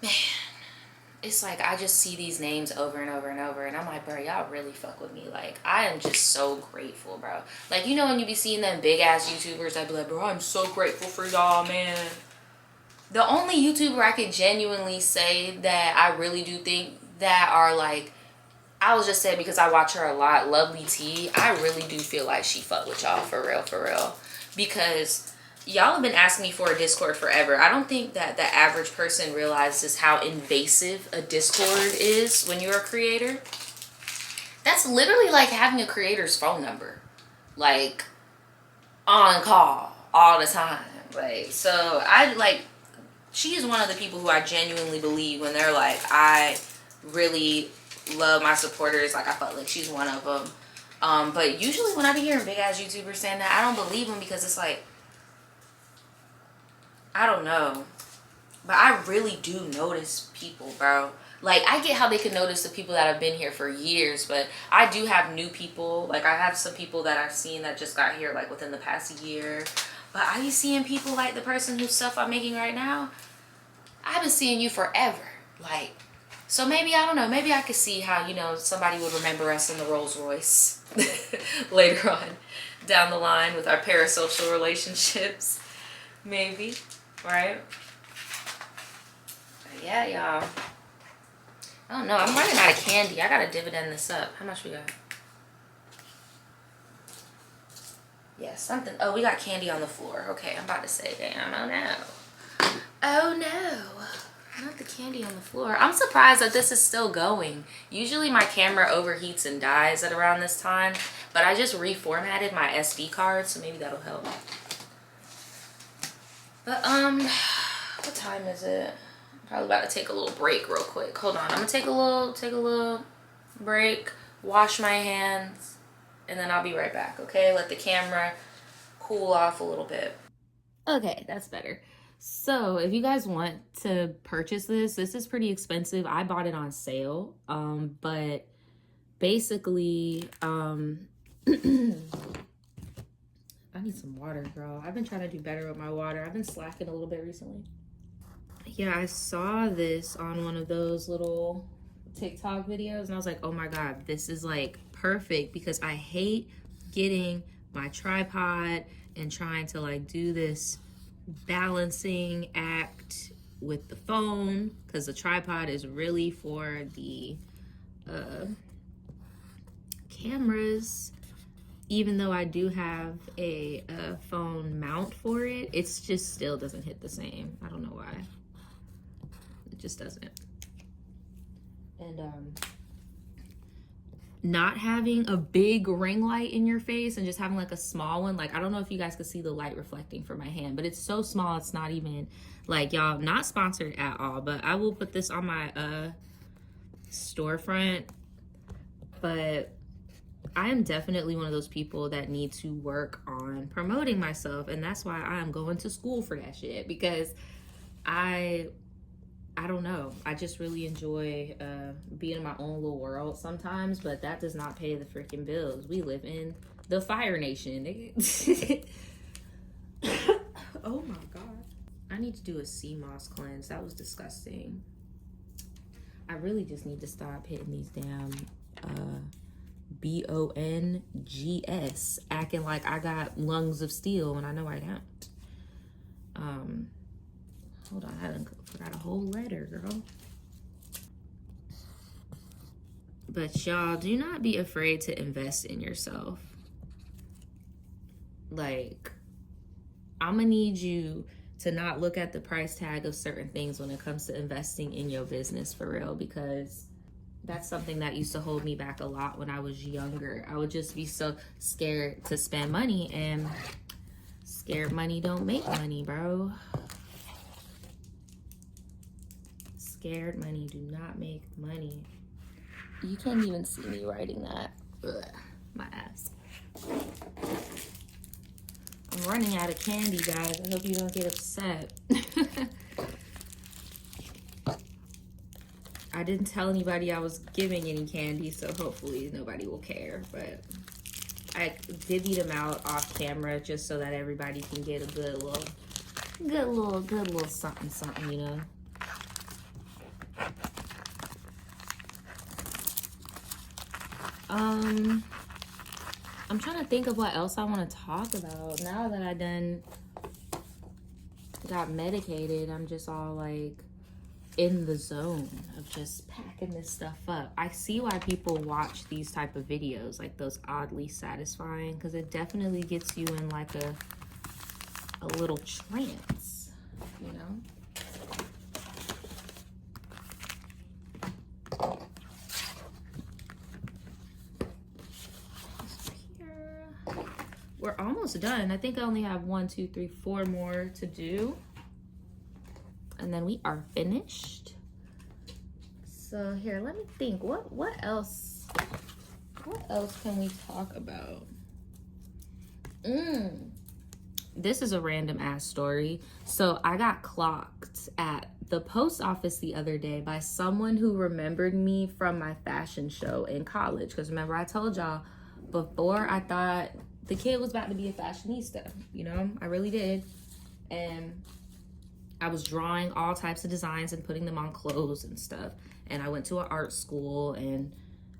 S1: Man, it's like I just see these names over and over and over, and I'm like, bro, y'all really fuck with me. Like, I am just so grateful, bro. Like, you know when you be seeing them big ass YouTubers, I'd be like, bro, I'm so grateful for y'all, man. The only YouTuber I could genuinely say that I really do think that are like, I was just saying because I watch her a lot, Blvd. I really do feel like she fuck with y'all for real, for real. Because y'all have been asking me for a Discord forever. I don't think that the average person realizes how invasive a Discord is when you're a creator. That's literally like having a creator's phone number. Like, on call all the time. Like, so I like, she is one of the people who I genuinely believe when they're like, I really love my supporters. Like, I felt like she's one of them. But usually when I be hearing big ass YouTubers saying that, I don't believe them, because it's like, I don't know, but I really do notice people, bro. Like, I get how they can notice the people that have been here for years, but I do have new people. Like, I have some people that I've seen that just got here, like, within the past year. But are you seeing people like the person whose stuff I'm making right now? I've been seeing you forever. Like, So maybe, I don't know, maybe I could see how, somebody would remember us in the Rolls Royce later on down the line with our parasocial relationships. Maybe, right? But yeah, y'all. I don't know. I'm running out of candy. I gotta dividend this up. How much we got? Yeah, something. Oh, we got candy on the floor. Okay, I'm about to say, damn, oh no. Oh no. Not the candy on the floor. I'm surprised that this is still going. Usually my camera overheats and dies at around this time, but I just reformatted my SD card, so maybe that'll help. But what time is it? I'm probably about to take a little break real quick. Hold on. I'm gonna take a little break, wash my hands, and then I'll be right back, okay? Let the camera cool off a little bit. Okay, that's better. So if you guys want to purchase this is pretty expensive. I bought it on sale. But basically, I need some water, girl. I've been trying to do better with my water. I've been slacking a little bit recently. Yeah, I saw this on one of those little TikTok videos and I was like, oh my God, this is like perfect because I hate getting my tripod and trying to like do this balancing act with the phone because the tripod is really for the cameras. Even though I do have a phone mount for it, it's just still doesn't hit the same. I don't know why. It just doesn't. And not having a big ring light in your face and just having like a small one, like I don't know if you guys could see the light reflecting from my hand, but it's so small it's not even like, y'all, not sponsored at all, but I will put this on my storefront. But I am definitely one of those people that need to work on promoting myself, and that's why I am going to school for that shit, because I don't know. I just really enjoy being in my own little world sometimes, but that does not pay the freaking bills. We live in the Fire Nation. Oh my God. I need to do a sea moss cleanse. That was disgusting. I really just need to stop hitting these damn BONGS, acting like I got lungs of steel when I know I don't. Hold on, I forgot a whole letter, girl. But y'all, do not be afraid to invest in yourself. Like, I'm gonna need you to not look at the price tag of certain things when it comes to investing in your business, for real, because that's something that used to hold me back a lot when I was younger. I would just be so scared to spend money, and scared money don't make money, bro. Scared money do not make money. You can't even see me writing that. Ugh, my ass. I'm running out of candy, guys. I hope you don't get upset. I didn't tell anybody I was giving any candy, so hopefully nobody will care. But I divvied them out off camera just so that everybody can get a good little something, you know. I'm trying to think of what else I want to talk about. Now that I done got medicated, I'm just all like in the zone of just packing this stuff up. I see why people watch these type of videos, like those oddly satisfying, because it definitely gets you in like a little trance, you know? We're almost done. I think I only have 1, 2, 3, 4 more to do. And then we are finished. So here, let me think. What else can we talk about? This is a random ass story. So I got clocked at the post office the other day by someone who remembered me from my fashion show in college. Because remember, I told y'all before, I thought the kid was about to be a fashionista, you know? I really did. And I was drawing all types of designs and putting them on clothes and stuff. And I went to an art school and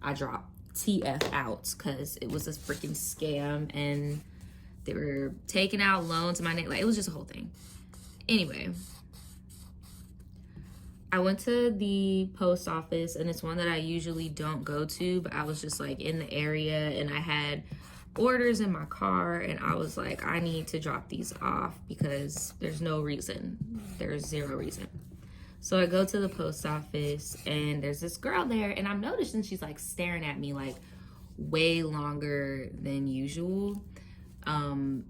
S1: I dropped TF out because it was a freaking scam and they were taking out loans in my name. Like, it was just a whole thing. Anyway, I went to the post office, and it's one that I usually don't go to, but I was just like in the area and I had orders in my car, and I was like, I need to drop these off because there's no reason. There's zero reason. So I go to the post office and there's this girl there, and I'm noticing she's like staring at me like way longer than usual. And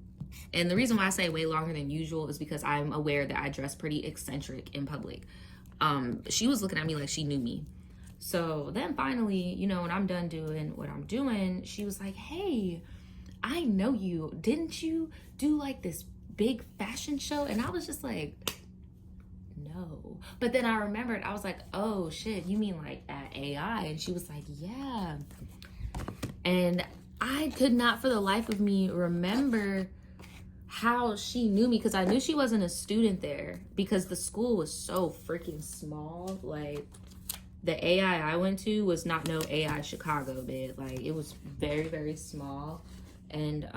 S1: the reason why I say way longer than usual is because I'm aware that I dress pretty eccentric in public. She was looking at me like she knew me. So then finally, you know, when I'm done doing what I'm doing, she was like, hey, I know you. Didn't you do like this big fashion show? And I was just like, no. But then I remembered, I was like, oh shit, you mean like at AI? And she was like, yeah. And I could not for the life of me remember how she knew me, because I knew she wasn't a student there because the school was so freaking small. Like, the AI I went to was not no AI Chicago, bit. Like, it was very, very small. And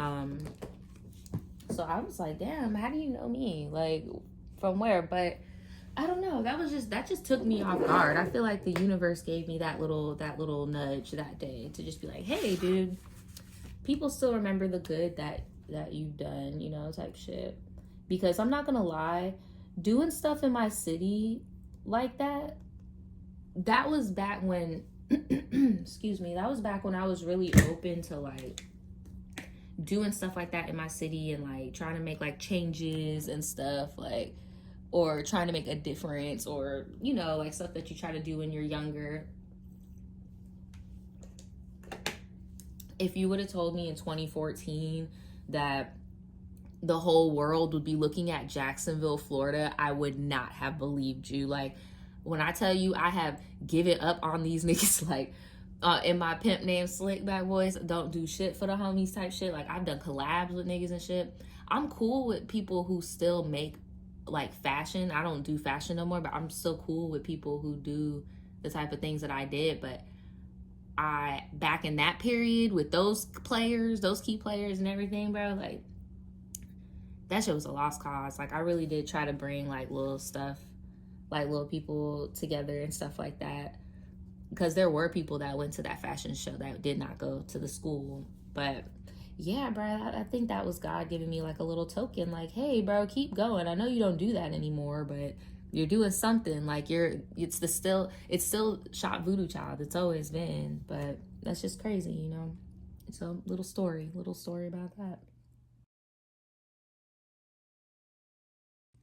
S1: so I was like, damn, how do you know me? Like, from where? But I don't know. That just took me off guard. I feel like the universe gave me that little nudge that day to just be like, hey, dude, people still remember the good that you've done, you know, type shit. Because I'm not gonna lie, doing stuff in my city like that was back when excuse me, that was back when I was really open to like doing stuff like that in my city and like trying to make like changes and stuff, like, or trying to make a difference, or, you know, like stuff that you try to do when you're younger. If you would have told me in 2014 that the whole world would be looking at Jacksonville, Florida, I would not have believed you. Like, when I tell you I have given up on these niggas, like, in my pimp name Slick Back Boys, don't do shit for the homies type shit. Like, I've done collabs with niggas and shit. I'm cool with people who still make like fashion. I don't do fashion no more, but I'm still cool with people who do the type of things that I did. But I, back in that period with those players, those key players and everything, bro, like, that shit was a lost cause. Like, I really did try to bring like little stuff, like little people together and stuff like that, because there were people that went to that fashion show that did not go to the school. But yeah, bro, I think that was God giving me like a little token, like, hey, bro, keep going. I know you don't do that anymore, but you're doing something. Like, it's still Shop Voodoo Child. It's always been. But that's just crazy, you know. It's a little story about that.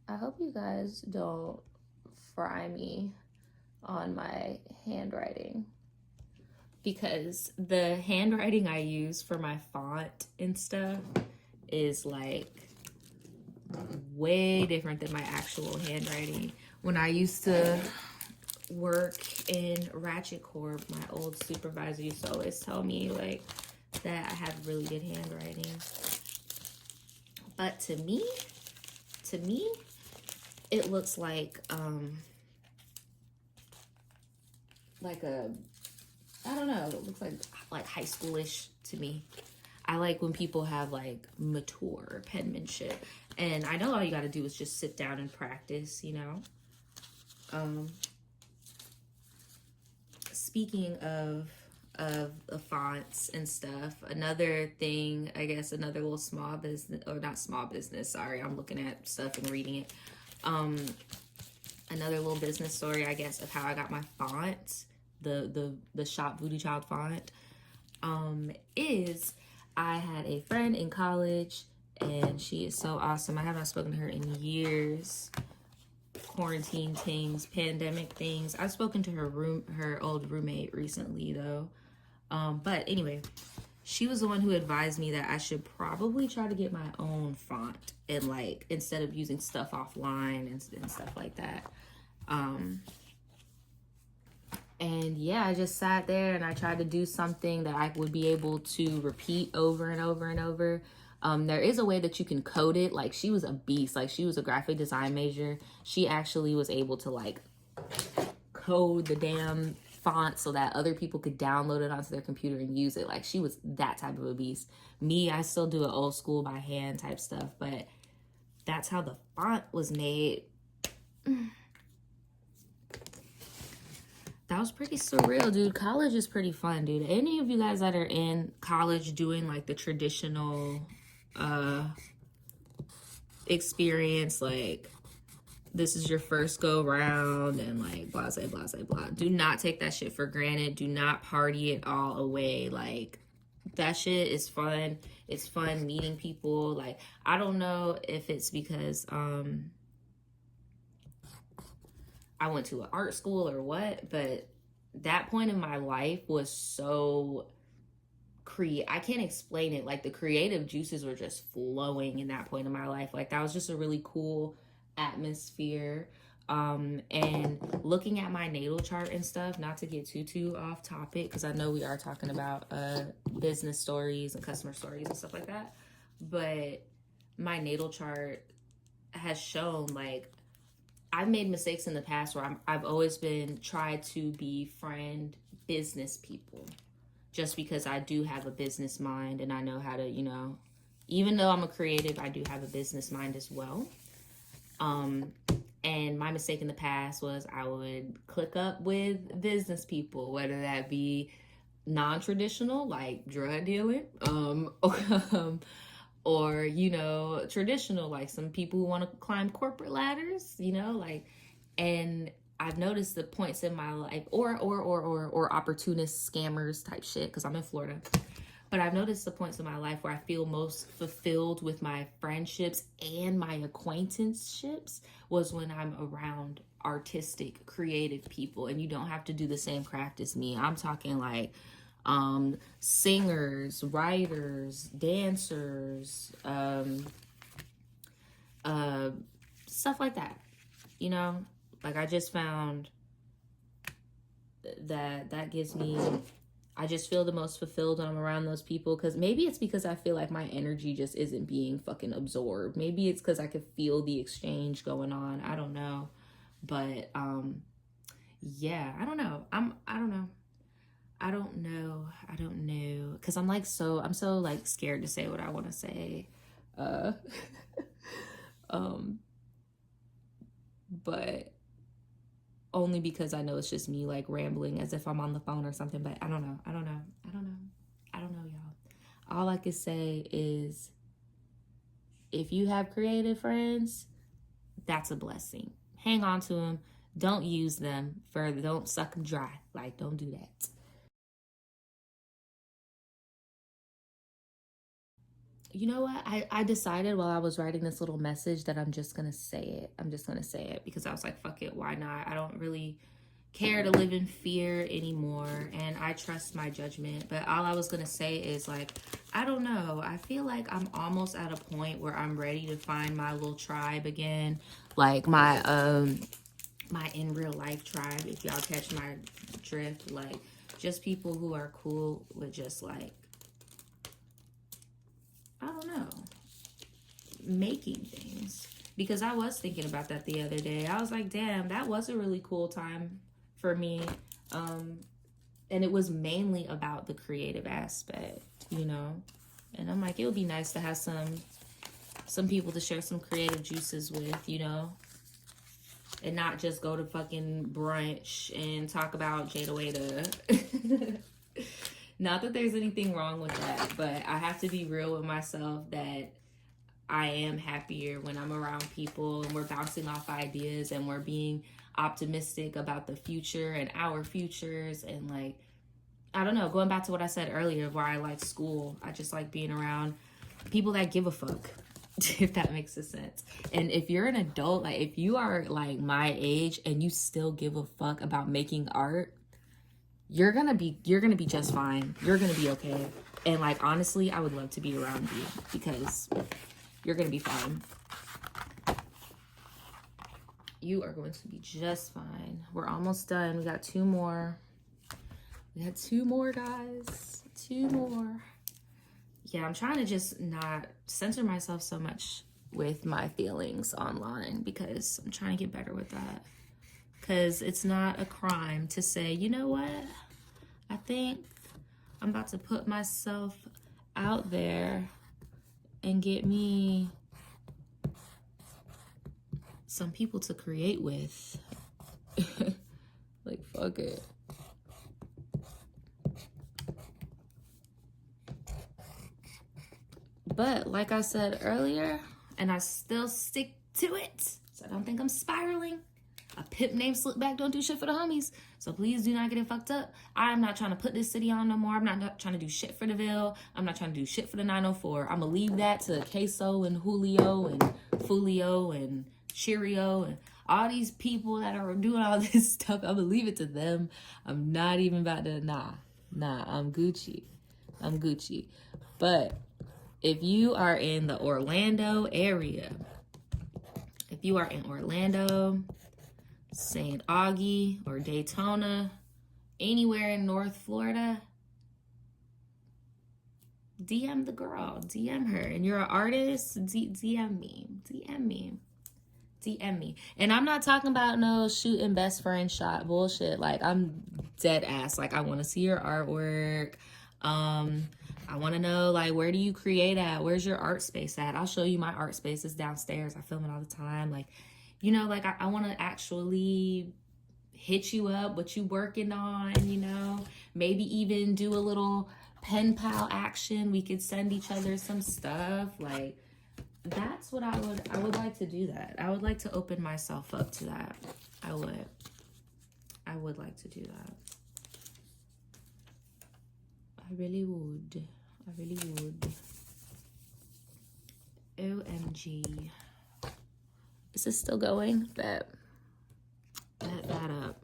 S1: I hope you guys don't fry me on my handwriting, because the handwriting I use for my font and stuff is like way different than my actual handwriting. When I used to work in Ratchet Corp, my old supervisor used to always tell me like that I have really good handwriting. But to me, it looks like a, I don't know, it looks like high schoolish to me. I like when people have like mature penmanship, and I know all you got to do is just sit down and practice, you know. Speaking of fonts and stuff, another thing, I guess, another little small business, or not small business, sorry, I'm looking at stuff and reading it. Another little business story, I guess, of how I got my font, the Shop Voodoo Child font, is I had a friend in college, and she is so awesome. I have not spoken to her in years. Quarantine things, pandemic things. I've spoken to her old roommate recently though. But anyway, she was the one who advised me that I should probably try to get my own font, and like, instead of using stuff offline and stuff like that. And yeah, I just sat there and I tried to do something that I would be able to repeat over and over and over. There is a way that you can code it. Like, she was a beast. Like, she was a graphic design major. She actually was able to like code the damn font so that other people could download it onto their computer and use it. Like, she was that type of a beast. Me, I still do it old school by hand type stuff, but that's how the font was made. That was pretty surreal, dude. College is pretty fun, dude. Any of you guys that are in college doing like the traditional experience, like this is your first go round and like blah, blah, blah, blah. Do not take that shit for granted. Do not party it all away. Like, that shit is fun. It's fun meeting people. Like, I don't know if it's because I went to an art school or what, but that point in my life was so I can't explain it. Like, the creative juices were just flowing in that point in my life. Like, that was just a really cool atmosphere. And looking at my natal chart and stuff, not to get too off topic, because I know we are talking about business stories and customer stories and stuff like that, but my natal chart has shown like I've made mistakes in the past where I've always been tried to befriend business people just because I do have a business mind and I know how to, you know, even though I'm a creative, I do have a business mind as well. And my mistake in the past was I would click up with business people, whether that be non-traditional, like drug dealing, or, you know, traditional, like some people who want to climb corporate ladders, you know, like, and I've noticed the points in my life, or opportunist scammers type shit, because I'm in Florida. But I've noticed the points in my life where I feel most fulfilled with my friendships and my acquaintanceships was when I'm around artistic, creative people. And you don't have to do the same craft as me. I'm talking like singers, writers, dancers, stuff like that. You know, like I just found that gives me, I just feel the most fulfilled when I'm around those people, because maybe it's because I feel like my energy just isn't being fucking absorbed. Maybe it's because I could feel the exchange going on. I don't know. But yeah, I don't know. I don't know. Because I'm so like scared to say what I want to say. But only because I know it's just me like rambling as if I'm on the phone or something. But I don't know, y'all. All I can say is if you have creative friends, that's a blessing. Hang on to them. Don't use them further. Don't suck them dry. Like, don't do that. You know what? I decided while I was writing this little message that I'm just going to say it. I'm just going to say it because I was like, fuck it. Why not? I don't really care to live in fear anymore. And I trust my judgment. But all I was going to say is like, I don't know. I feel like I'm almost at a point where I'm ready to find my little tribe again. Like my in real life tribe, if y'all catch my drift. Like just people who are cool with just like, I don't know, making things. Because I was thinking about that the other day. I was like, damn, that was a really cool time for me. And it was mainly about the creative aspect, you know? And I'm like, it would be nice to have some people to share some creative juices with, you know? And not just go to fucking brunch and talk about Jada Wada. Not that there's anything wrong with that, but I have to be real with myself that I am happier when I'm around people and we're bouncing off ideas and we're being optimistic about the future and our futures. And like, I don't know, going back to what I said earlier, where I like school, I just like being around people that give a fuck, if that makes a sense. And if you're an adult, like if you are like my age and you still give a fuck about making art, you're gonna be just fine. You're gonna be okay. And like honestly, I would love to be around you because you're gonna be fine. You are going to be just fine. We're almost done. We got two more. We got two more, guys. Two more. yeah, I'm trying to just not censor myself so much with my feelings online because I'm trying to get better with that. Because it's not a crime to say, you know what? I think I'm about to put myself out there and get me some people to create with. Like, fuck it. But like I said earlier, and I still stick to it, so I don't think I'm spiraling. A pimp named Slickback don't do shit for the homies. So please do not get it fucked up. I'm not trying to put this city on no more. I'm not trying to do shit for the Ville. I'm not trying to do shit for the 904. I'm going to leave that to Queso and Julio and Fulio and Cheerio and all these people that are doing all this stuff. I'm going to leave it to them. I'm not even about to, nah, I'm Gucci. But if you are in the Orlando area, if you are in Orlando, St. Augie, or Daytona, anywhere in North Florida, DM the girl, DM her. And you're an artist, DM me. And I'm not talking about no shooting best friend shot bullshit. Like, I'm dead ass. Like, I want to see your artwork. I want to know, like, where do you create at? Where's your art space at? I'll show you my art spaces downstairs. I film it all the time. Like, you know, like, I want to actually hit you up, what you working on, you know? Maybe even do a little pen pal action. We could send each other some stuff. Like, that's what I would like to do that. I would like to open myself up to that. I would like to do that. I really would. OMG. Is this still going? Bet that up.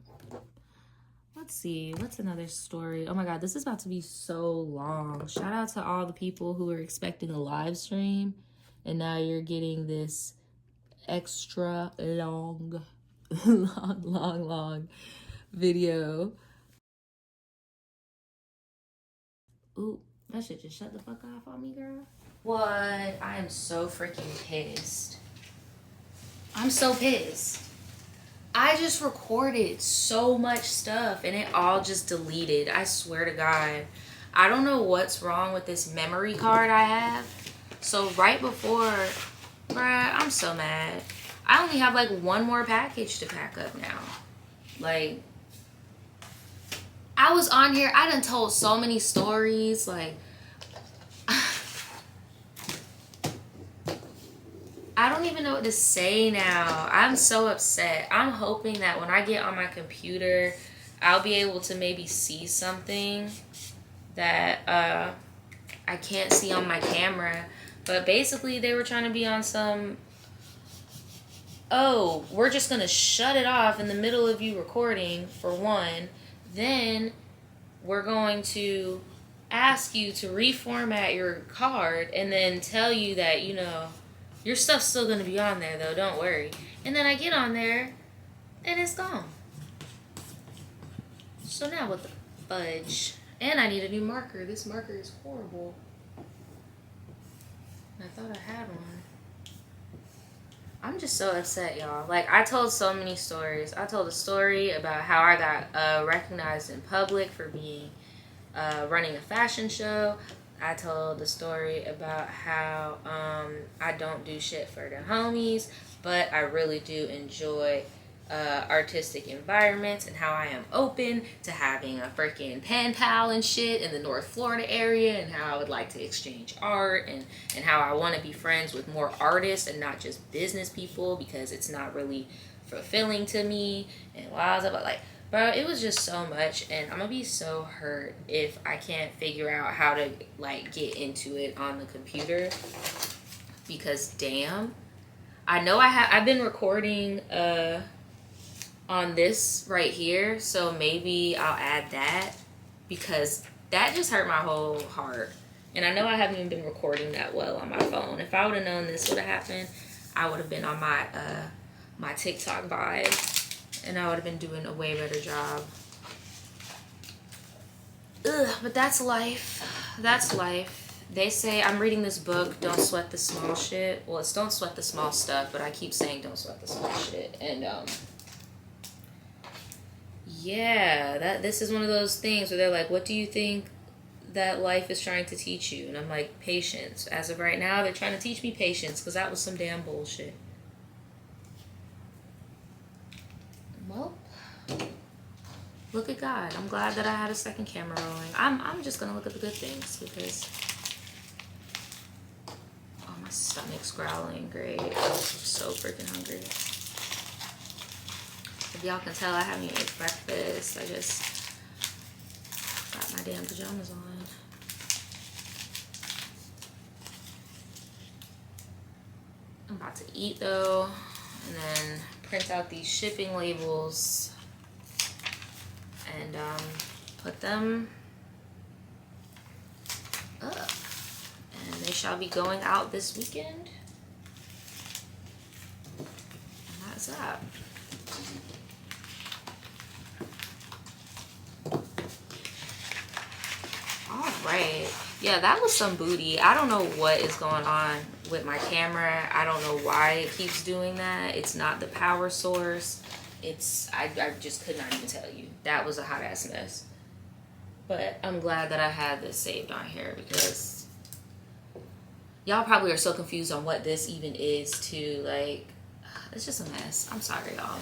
S1: Let's see. What's another story? Oh my God, this is about to be so long. Shout out to all the people who were expecting a live stream, and now you're getting this extra long video. Ooh, that shit just shut the fuck off on me, girl. What? I am so freaking pissed. I'm so pissed. I just recorded so much stuff and it all just deleted. I swear to God. I don't know what's wrong with this memory card I have. So right before, bruh, I'm so mad. I only have like one more package to pack up now. Like, I was on here, I done told so many stories, like, I don't even know what to say now. I'm so upset. I'm hoping that when I get on my computer, I'll be able to maybe see something that I can't see on my camera. But basically, they were trying to be on some, oh, we're just going to shut it off in the middle of you recording, for one. Then we're going to ask you to reformat your card and then tell you that, you know, your stuff's still going to be on there, though. Don't worry. And then I get on there, and it's gone. So now what the fudge? And I need a new marker. This marker is horrible. I thought I had one. I'm just so upset, y'all. Like, I told so many stories. I told a story about how I got recognized in public for being running a fashion show. I told the story about how I don't do shit for the homies, but I really do enjoy artistic environments, and how I am open to having a freaking pen pal and shit in the North Florida area, and how I would like to exchange art, and how I want to be friends with more artists and not just business people, because it's not really fulfilling to me. And while I was about, like, bro, it was just so much, and I'm gonna be so hurt if I can't figure out how to, like, get into it on the computer, because damn, I know I've been recording on this right here, so maybe I'll add that, because that just hurt my whole heart. And I know I haven't even been recording that well on my phone. If I would have known this would have happened, I would have been on my my TikTok vibe, and I would have been doing a way better job. Ugh, but that's life. That's life. They say, I'm reading this book, Don't Sweat the Small Shit. Well, it's Don't Sweat the Small Stuff, but I keep saying Don't Sweat the Small Shit. And, yeah, this is one of those things where they're like, what do you think that life is trying to teach you? And I'm like, patience. As of right now, they're trying to teach me patience, because that was some damn bullshit. Well, look at God. I'm glad that I had a second camera rolling. I'm just gonna look at the good things, because my stomach's growling. Great. I'm so freaking hungry. If y'all can tell, I haven't even ate breakfast. I just got my damn pajamas on. I'm about to eat though, and then print out these shipping labels and put them up. And they shall be going out this weekend. And that's that. Alright. Yeah, that was some booty. I don't know what is going on with my camera. I don't know why it keeps doing that. It's not the power source. I just could not even tell you. That was a hot ass mess. But I'm glad that I had this saved on here, because y'all probably are so confused on what this even is too. Like, it's just a mess. I'm sorry, y'all.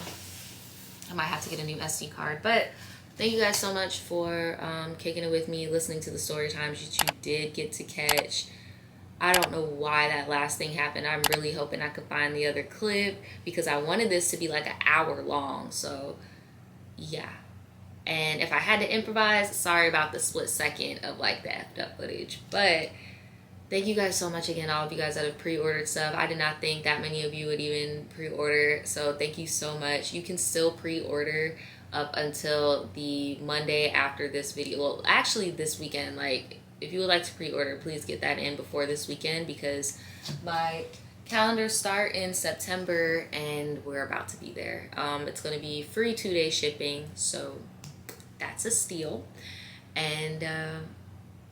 S1: I might have to get a new SD card. But thank you guys so much for kicking it with me, listening to the story times that you did get to catch. I don't know why that last thing happened. I'm really hoping I could find the other clip, because I wanted this to be like an hour long. So, yeah. And if I had to improvise, sorry about the split second of like the effed up footage. But thank you guys so much again, all of you guys that have pre-ordered stuff. I did not think that many of you would even pre-order. So thank you so much. You can still pre-order up until the Monday after this video. Well, actually this weekend. Like, if you would like to pre-order, please get that in before this weekend, because my calendars start in September and we're about to be there. It's going to be free 2-day shipping, so that's a steal. And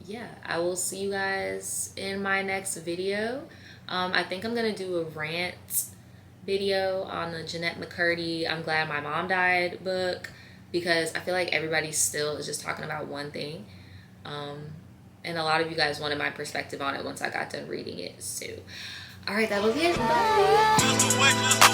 S1: yeah, I will see you guys in my next video. I think I'm going to do a rant video on the Jeanette McCurdy I'm Glad My Mom Died book, because I feel like everybody still is just talking about one thing. And a lot of you guys wanted my perspective on it once I got done reading it. So, all right, that will be it. Bye.